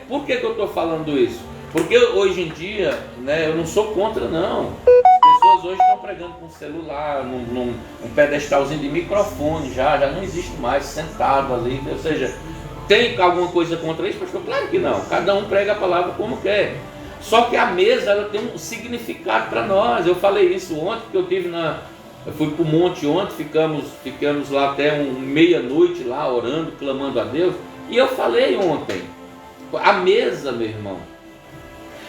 S1: por que eu estou falando isso? Porque hoje em dia, né, eu não sou contra, não. As pessoas hoje estão pregando com celular, num pedestalzinho de microfone, já não existe mais, sentado ali. Ou seja, tem alguma coisa contra isso? Pastor, claro que não. Cada um prega a palavra como quer. Só que a mesa, ela tem um significado para nós. Eu falei isso ontem, que eu fui para o monte ontem, ficamos lá até meia-noite lá orando, clamando a Deus. E eu falei ontem, a mesa, meu irmão,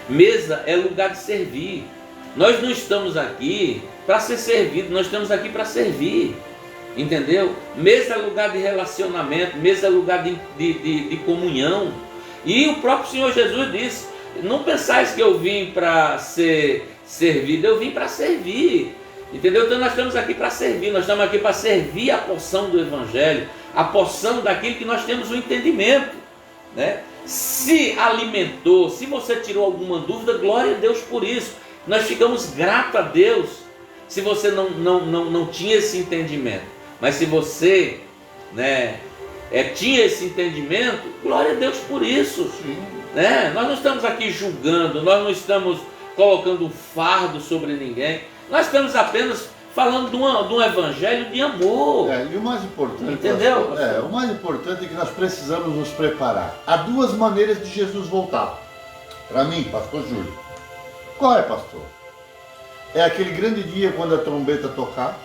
S1: mesa é lugar de servir. Nós não estamos aqui para ser servido, nós estamos aqui para servir, entendeu? Mesa é lugar de relacionamento, mesa é lugar de comunhão. E o próprio Senhor Jesus disse: não pensais que eu vim para ser servido, eu vim para servir. Entendeu? Então nós estamos aqui para servir, nós estamos aqui para servir a porção do Evangelho, a porção daquilo que nós temos o entendimento, né? Se alimentou, se você tirou alguma dúvida, glória a Deus por isso. Nós ficamos gratos a Deus se você não tinha esse entendimento. Mas se você, né, tinha esse entendimento, glória a Deus por isso. Né? Nós não estamos aqui julgando, nós não estamos colocando um fardo sobre ninguém. Nós estamos apenas falando de um evangelho de amor.
S2: E o mais importante,
S1: entendeu?
S2: O mais importante é que nós precisamos nos preparar. Há duas maneiras de Jesus voltar. Para mim, pastor Júlio. Qual é, pastor? É aquele grande dia quando a trombeta tocar,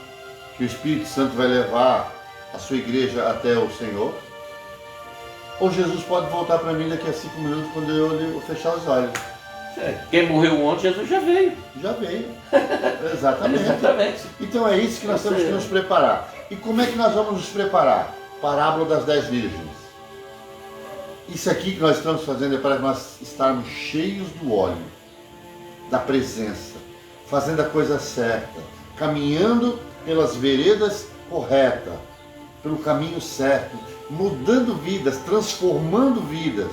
S2: que o Espírito Santo vai levar a sua igreja até o Senhor. Ou Jesus pode voltar para mim daqui a 5 minutos quando eu fechar os olhos.
S1: Quem morreu ontem, Jesus já veio.
S2: Já veio. Exatamente.
S1: Exatamente.
S2: Então é isso que nós temos que nos preparar. E como é que nós vamos nos preparar? Parábola das 10 virgens. Isso aqui que nós estamos fazendo é para nós estarmos cheios do óleo, da presença, fazendo a coisa certa, caminhando pelas veredas corretas, pelo caminho certo, mudando vidas, transformando vidas,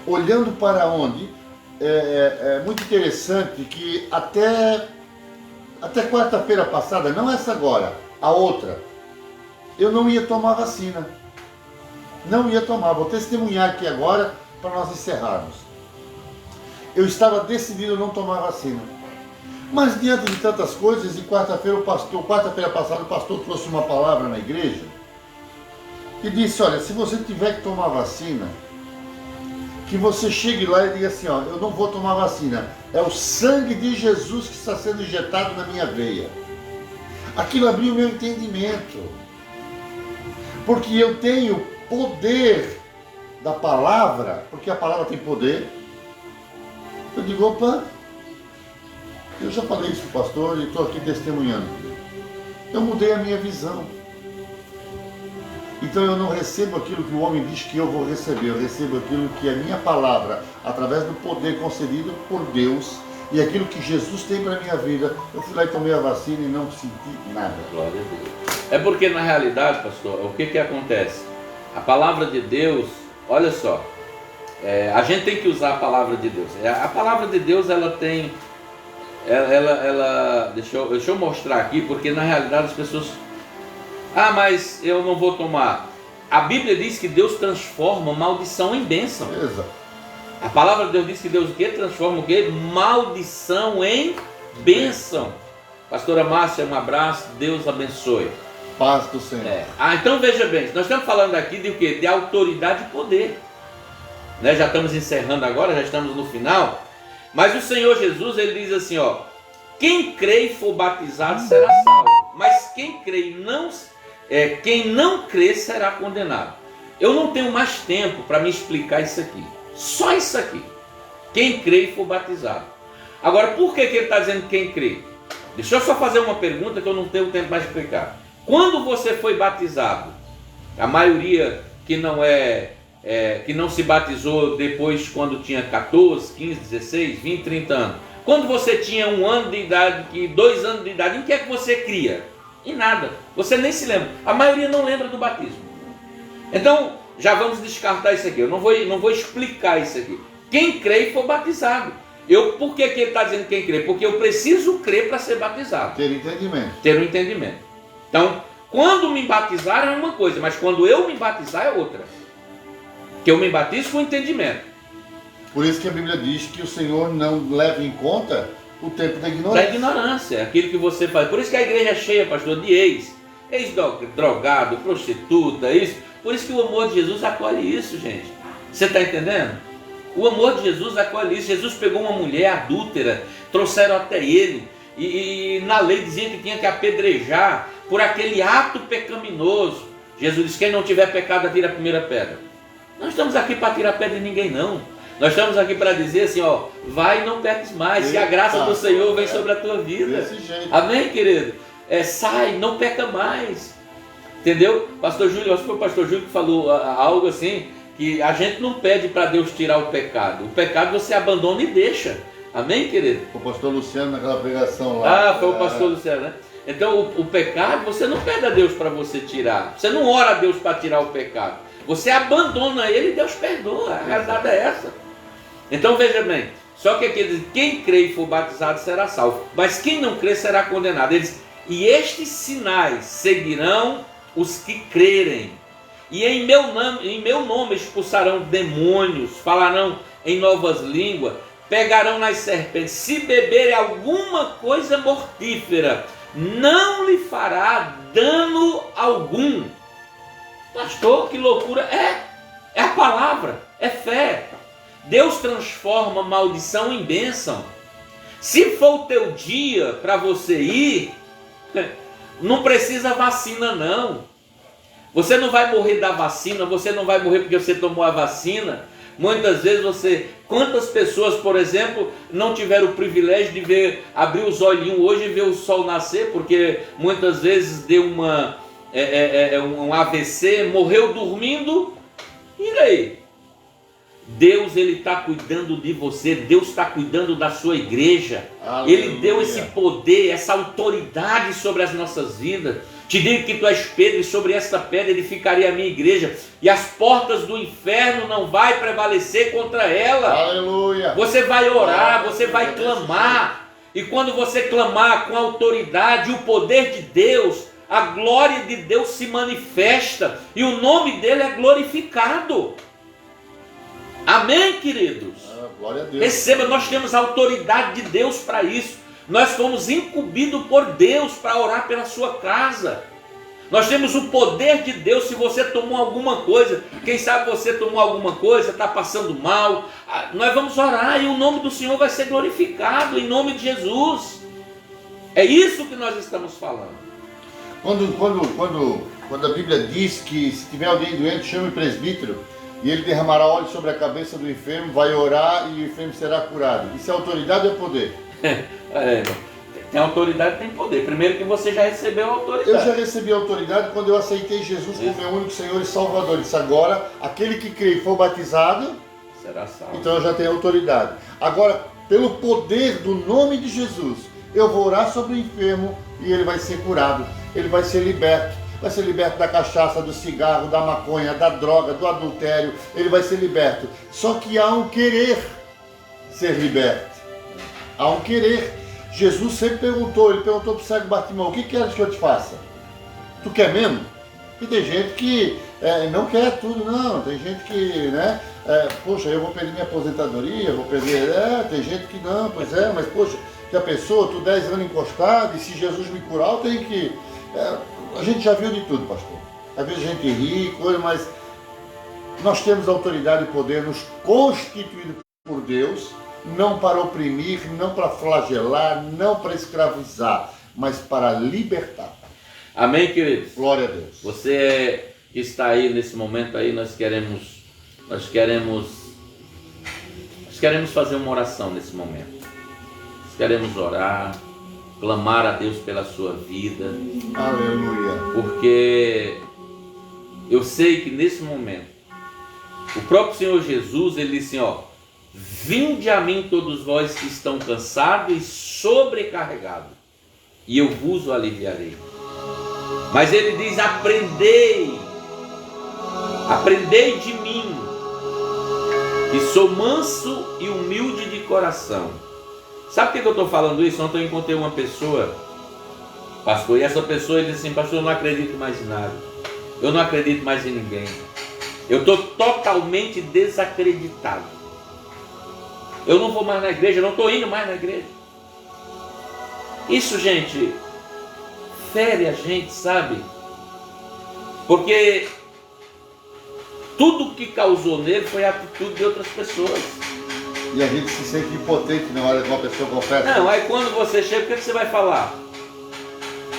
S2: olhando para onde. É muito interessante que até quarta-feira passada, não essa agora, a outra, eu não ia tomar vacina. Não ia tomar. Vou testemunhar aqui agora para nós encerrarmos. Eu estava decidido a não tomar vacina. Mas diante de tantas coisas, e quarta-feira passada o pastor trouxe uma palavra na igreja e disse: olha, se você tiver que tomar vacina, que você chegue lá e diga assim: ó, eu não vou tomar vacina, é o sangue de Jesus que está sendo injetado na minha veia. Aquilo abriu o meu entendimento, porque eu tenho poder da palavra, porque a palavra tem poder. Eu digo: opa, eu já falei isso para o pastor e estou aqui testemunhando. Eu mudei a minha visão. Então eu não recebo aquilo que o homem diz que eu vou receber, eu recebo aquilo que é minha palavra, através do poder concedido por Deus, e aquilo que Jesus tem para a minha vida. Eu fui lá e tomei a vacina e não senti nada. Glória a Deus.
S1: É porque na realidade, pastor, o que acontece? A palavra de Deus, olha só, a gente tem que usar a palavra de Deus. A palavra de Deus, ela tem, deixa eu mostrar aqui, porque na realidade as pessoas... mas eu não vou tomar. A Bíblia diz que Deus transforma maldição em bênção.
S2: Exato.
S1: A palavra de Deus diz que Deus o quê? Transforma o quê? Maldição em bênção. Pastora Márcia, um abraço, Deus abençoe.
S2: Paz do Senhor.
S1: Então veja bem, nós estamos falando aqui de o quê? De autoridade e poder. Né? Já estamos encerrando agora, já estamos no final. Mas o Senhor Jesus, ele diz assim, ó: quem crê e for batizado será salvo, mas quem crê e quem não crê será condenado. Eu não tenho mais tempo para me explicar isso aqui. Só isso aqui. Quem crê e for batizado. Agora, por que ele está dizendo quem crê? Deixa eu só fazer uma pergunta que eu não tenho tempo para explicar. Quando você foi batizado, a maioria que não se batizou depois quando tinha 14, 15, 16, 20, 30 anos. Quando você tinha 1 ano de idade, 2 anos de idade, em que é que você cria? Em nada. Você nem se lembra. A maioria não lembra do batismo. Então, já vamos descartar isso aqui. Eu não vou explicar isso aqui. Quem crê e for batizado. Por que ele está dizendo quem crê? Porque eu preciso crer para ser batizado.
S2: Ter entendimento.
S1: Ter um entendimento. Então, quando me batizar é uma coisa, mas quando eu me batizar é outra. Que eu me batizo com entendimento.
S2: Por isso que a Bíblia diz que o Senhor não leva em conta o tempo da ignorância.
S1: Da ignorância, aquilo que você faz. Por isso que a igreja é cheia, pastor, de ex-drogado, prostituta, isso. Por isso que o amor de Jesus acolhe isso, gente. Você está entendendo? O amor de Jesus acolhe isso. Jesus pegou uma mulher adúltera, trouxeram até ele, e na lei dizia que tinha que apedrejar por aquele ato pecaminoso. Jesus disse: quem não tiver pecado, atira a primeira pedra. Nós estamos aqui para tirar pedra de ninguém, não. Nós estamos aqui para dizer assim, ó: vai e não peques mais, se a graça do Senhor vem sobre a tua vida.
S2: Desse jeito.
S1: Amém, querido? Sai, não peca mais. Entendeu? Pastor Júlio, acho que foi o pastor Júlio que falou algo assim, que a gente não pede para Deus tirar o pecado. O pecado você abandona e deixa. Amém, querido?
S2: O pastor Luciano naquela pregação lá.
S1: Foi o pastor Luciano, né? Então o pecado você não pede a Deus para você tirar. Você não ora a Deus para tirar o pecado. Você abandona ele e Deus perdoa. A realidade é essa. Então veja bem, só que aqui diz: quem crê e for batizado será salvo, mas quem não crê será condenado. Ele diz: e estes sinais seguirão os que crerem, e em meu nome expulsarão demônios, falarão em novas línguas, pegarão nas serpentes, se beberem alguma coisa mortífera, não lhe fará dano algum. Pastor, que loucura! É a palavra, é fé. Deus transforma maldição em bênção. Se for o teu dia para você ir, não precisa vacina não. Você não vai morrer da vacina, você não vai morrer porque você tomou a vacina. Muitas vezes quantas pessoas, por exemplo, não tiveram o privilégio de abrir os olhinhos hoje e ver o sol nascer, porque muitas vezes deu um AVC, morreu dormindo, e daí? Deus, ele está cuidando de você, Deus está cuidando da sua igreja. Aleluia. Ele deu esse poder, essa autoridade sobre as nossas vidas. Te digo que tu és Pedro, e sobre esta pedra edificarei a minha igreja, e as portas do inferno não vai prevalecer contra ela.
S2: Aleluia.
S1: Você vai orar, você vai clamar, e quando você clamar com a autoridade, o poder de Deus, a glória de Deus se manifesta, e o nome dele é glorificado. Amém, queridos?
S2: Glória a Deus.
S1: Receba, nós temos a autoridade de Deus para isso. Nós fomos incumbidos por Deus para orar pela sua casa. Nós temos o poder de Deus. Se você tomou alguma coisa, quem sabe você tomou alguma coisa, está passando mal, nós vamos orar e o nome do Senhor vai ser glorificado em nome de Jesus. É isso que nós estamos falando.
S2: Quando a Bíblia diz que se tiver alguém doente, chame o presbítero, e ele derramará óleo sobre a cabeça do enfermo, vai orar e o enfermo será curado. Isso é autoridade ou é poder?
S1: Tem autoridade, tem poder. Primeiro que você já recebeu a autoridade.
S2: Eu já recebi a autoridade quando eu aceitei Jesus como meu único Senhor e Salvador. Ele disse: agora, aquele que crê e for batizado,
S1: será salvo.
S2: Então eu já tenho autoridade. Agora, pelo poder do nome de Jesus, eu vou orar sobre o enfermo e ele vai ser curado. Ele vai ser liberto. Vai ser liberto da cachaça, do cigarro, da maconha, da droga, do adultério. Ele vai ser liberto. Só que há um querer ser liberto. Há um querer. Jesus sempre perguntou, ele perguntou para o cego Bartimão: o que queres que eu te faça? Tu quer mesmo? E tem gente que não quer tudo, não. Tem gente que, Poxa, eu vou perder minha aposentadoria, vou perder... tem gente que não, pois é, mas poxa, que a pessoa, tô 10 anos encostado, e se Jesus me curar, eu tenho que... a gente já viu de tudo, pastor. Às vezes a gente ri, coisa, mas nós temos autoridade e poder nos constituído por Deus, não para oprimir, não para flagelar, não para escravizar, mas para libertar.
S1: Amém, queridos?
S2: Glória a Deus.
S1: Você que está aí nesse momento aí, nós queremos fazer uma oração nesse momento. Nós queremos orar, clamar a Deus pela sua vida.
S2: Aleluia.
S1: Porque eu sei que nesse momento, o próprio Senhor Jesus, ele disse assim, ó, vinde a mim todos vós que estão cansados e sobrecarregados, e eu vos aliviarei. Mas ele diz, aprendei de mim, que sou manso e humilde de coração. Sabe por que eu estou falando isso? Ontem eu encontrei uma pessoa, pastor, e essa pessoa disse assim, pastor, eu não acredito mais em nada, eu não acredito mais em ninguém, eu estou totalmente desacreditado, eu não vou mais na igreja, eu não estou indo mais na igreja. Isso, gente, fere a gente, sabe? Porque tudo que causou nele foi a atitude de outras pessoas.
S2: E a gente se sente impotente na hora que uma pessoa confessa.
S1: Não, aí quando você chega, o que você vai falar?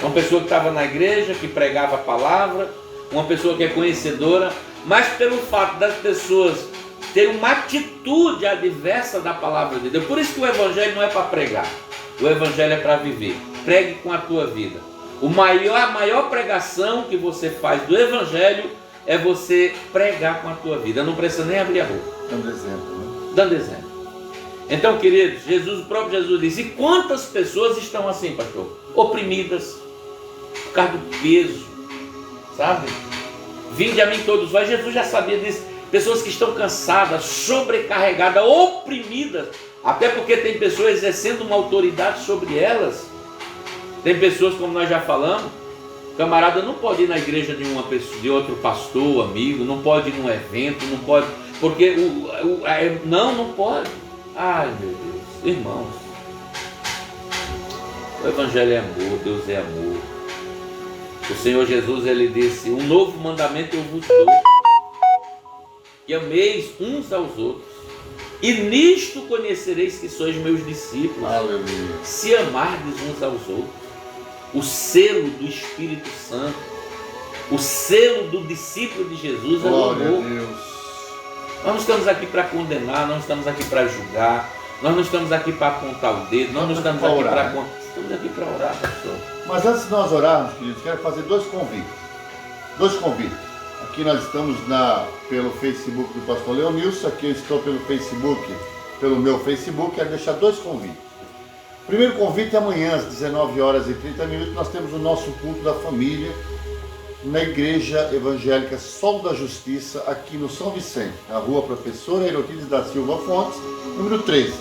S1: Uma pessoa que estava na igreja, que pregava a palavra, uma pessoa que é conhecedora, mas pelo fato das pessoas terem uma atitude adversa da palavra de Deus. Por isso que o evangelho não é para pregar, o evangelho é para viver. Pregue com a tua vida. A maior pregação que você faz do evangelho é você pregar com a tua vida. Não precisa nem abrir a boca.
S2: Dando exemplo, né?
S1: Dando exemplo. Então, queridos, o próprio Jesus disse, e quantas pessoas estão assim, pastor? Oprimidas, por causa do peso, sabe? Vinde a mim todos vós, Jesus já sabia disso. Pessoas que estão cansadas, sobrecarregadas, oprimidas, até porque tem pessoas exercendo uma autoridade sobre elas. Tem pessoas, como nós já falamos, camarada não pode ir na igreja de uma pessoa, de outro pastor, amigo, não pode ir num evento, não pode, porque não pode. Ai, meu Deus, irmãos, o evangelho é amor, Deus é amor. O Senhor Jesus, ele disse, um novo mandamento eu vos dou, que ameis uns aos outros, e nisto conhecereis que sois meus discípulos.
S2: Aleluia.
S1: Se amardes uns aos outros. O selo do Espírito Santo, o selo do discípulo de Jesus é o amor.
S2: Glória a Deus.
S1: Nós não estamos aqui para condenar, nós não estamos aqui para julgar, nós não estamos aqui para apontar o dedo, nós não estamos aqui para orar. Estamos aqui para orar, pastor.
S2: Mas antes de nós orarmos, queridos, quero fazer dois convites. Aqui nós estamos pelo Facebook do pastor Leonilson, aqui eu estou pelo meu Facebook, quero deixar dois convites. O primeiro convite é amanhã, às 19h30, nós temos o nosso culto da família na Igreja Evangélica Sol da Justiça, aqui no São Vicente, na rua Professora Herotides da Silva Fontes, número 13,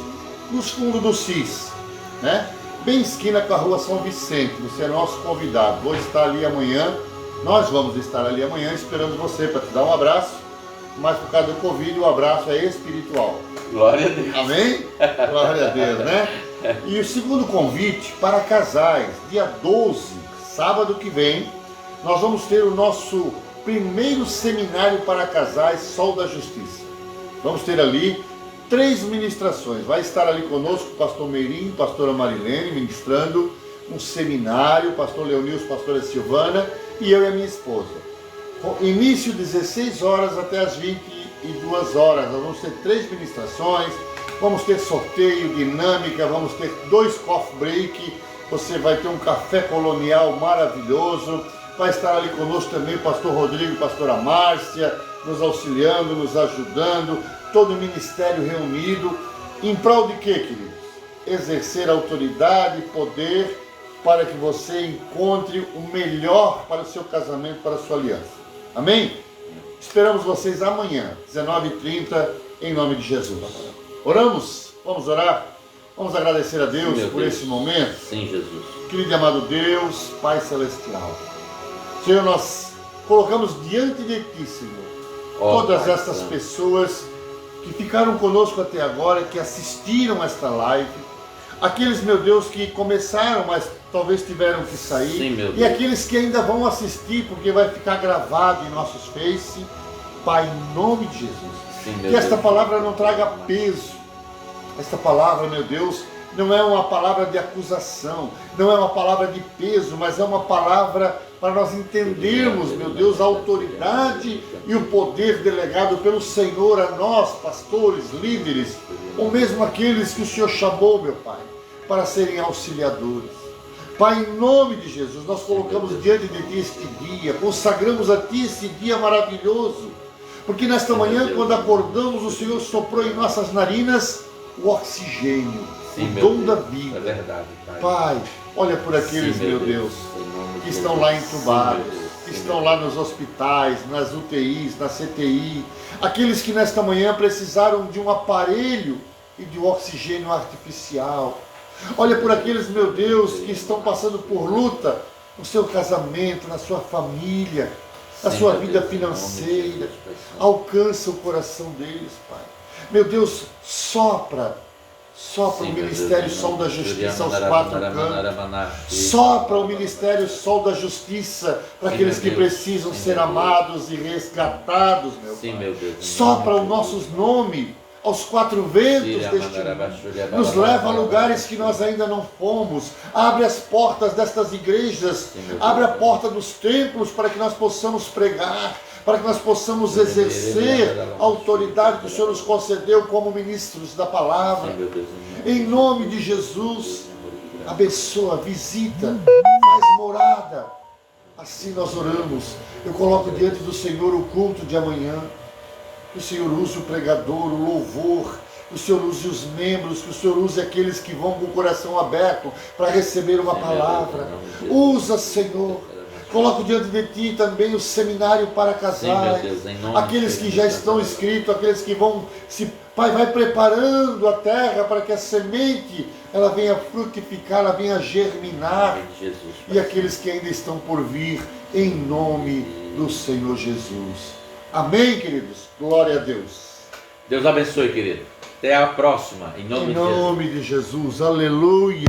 S2: nos fundos do CIS, né? Bem esquina com a rua São Vicente. Você é nosso convidado. Vou estar ali amanhã, nós vamos estar ali amanhã esperando você para te dar um abraço, mas por causa do Covid o abraço é espiritual.
S1: Glória a Deus.
S2: Amém? Glória a Deus, né? E o segundo convite para casais, dia 12, sábado que vem, nós vamos ter o nosso primeiro seminário para casais, Sol da Justiça. Vamos ter ali 3 ministrações. Vai estar ali conosco o pastor Meirinho, pastora Marilene, ministrando um seminário, pastor Leonilson, pastora Silvana e eu e a minha esposa. Início 16 horas até as 22 horas. Nós vamos ter 3 ministrações. Vamos ter sorteio, dinâmica, vamos ter 2 coffee break, você vai ter um café colonial maravilhoso, vai estar ali conosco também o pastor Rodrigo e a pastora Márcia, nos auxiliando, nos ajudando, todo o ministério reunido, em prol de quê, queridos? Exercer autoridade e poder para que você encontre o melhor para o seu casamento, para a sua aliança. Amém? Esperamos vocês amanhã, 19h30, em nome de Jesus. Oramos? Vamos orar? Vamos agradecer a Deus por esse momento?
S1: Sim, Jesus.
S2: Querido e amado Deus, Pai Celestial. Senhor, nós colocamos diante de Ti, Senhor, todas estas pessoas que ficaram conosco até agora, que assistiram esta live, aqueles, meu Deus, que começaram, mas talvez tiveram que sair,
S1: Sim, meu
S2: e
S1: Deus.
S2: aqueles que ainda vão assistir, porque vai ficar gravado em nossos Face, Pai, em nome de Jesus,
S1: Sim, meu
S2: que esta
S1: Deus.
S2: palavra não traga peso, esta palavra, meu Deus, não é uma palavra de acusação, não é uma palavra de peso, mas é uma palavra para nós entendermos, meu Deus, a autoridade e o poder delegado pelo Senhor a nós, pastores, líderes, ou mesmo aqueles que o Senhor chamou, meu Pai, para serem auxiliadores. Pai, em nome de Jesus, nós colocamos diante de Ti este dia, consagramos a Ti esse dia maravilhoso, porque nesta manhã, quando acordamos, o Senhor soprou em nossas narinas o oxigênio,
S1: Sim,
S2: o
S1: meu
S2: dom da
S1: Deus.
S2: vida.
S1: É verdade, Pai.
S2: Pai, olha por aqueles,
S1: Sim,
S2: meu Deus,
S1: Em nome
S2: que
S1: de
S2: estão
S1: Jesus.
S2: lá entubados,
S1: Sim, meu Deus.
S2: que
S1: Sim,
S2: estão
S1: meu
S2: lá
S1: Deus.
S2: nos hospitais, nas UTIs, na CTI, aqueles que nesta manhã precisaram de um aparelho e de um oxigênio artificial. Olha por aqueles, meu Deus, que estão passando por luta no seu casamento, na sua família, na
S1: Sim,
S2: sua
S1: meu
S2: vida
S1: Deus, em nome de
S2: financeira.
S1: Jesus, Pai Santo.
S2: Alcança o coração deles, Pai. Meu Deus, sopra o
S1: Sim, meu
S2: Ministério
S1: Deus, em
S2: Sol
S1: nome
S2: da
S1: de
S2: Justiça aos
S1: Jesus.
S2: quatro cantos. Sopra o Ministério Sol da Justiça para
S1: Sim,
S2: aqueles
S1: meu
S2: que
S1: Deus.
S2: precisam
S1: Sim,
S2: ser
S1: meu Deus.
S2: amados e resgatados, meu
S1: Sim,
S2: Pai.
S1: meu Deus. em
S2: Sopra
S1: nome
S2: os
S1: de
S2: nossos
S1: Jesus.
S2: nomes aos quatro ventos
S1: Sim,
S2: deste
S1: Amandara,
S2: mundo.
S1: Baixúria,
S2: Nos
S1: Balabá,
S2: leva a
S1: Balabá,
S2: lugares que
S1: Balabá.
S2: nós ainda não fomos. Abre as portas destas igrejas.
S1: Sim, meu
S2: Abre a
S1: Deus.
S2: porta dos templos para que nós possamos pregar, para que nós possamos exercer a autoridade que o Senhor nos concedeu como ministros da palavra.
S1: Sim, meu Deus.
S2: Em nome de Jesus, abençoa, visita, faz morada. Assim nós oramos. Eu coloco diante do Senhor o culto de amanhã. Que o Senhor use o pregador, o louvor, que o Senhor use os membros, que o Senhor use aqueles que vão com o coração aberto para receber uma palavra. Usa, Senhor. Coloco diante de Ti também o seminário para casais,
S1: Deus, em nome
S2: aqueles
S1: de
S2: que
S1: Jesus,
S2: já estão inscritos, aqueles que vão Pai, vai preparando a terra para que a semente ela venha frutificar, ela venha germinar.
S1: Jesus,
S2: E aqueles que ainda estão por vir, em nome do Senhor Jesus. Amém, queridos? Glória a Deus.
S1: Deus abençoe, querido. Até a próxima. Em nome
S2: Em
S1: de Jesus.
S2: nome de Jesus. Aleluia.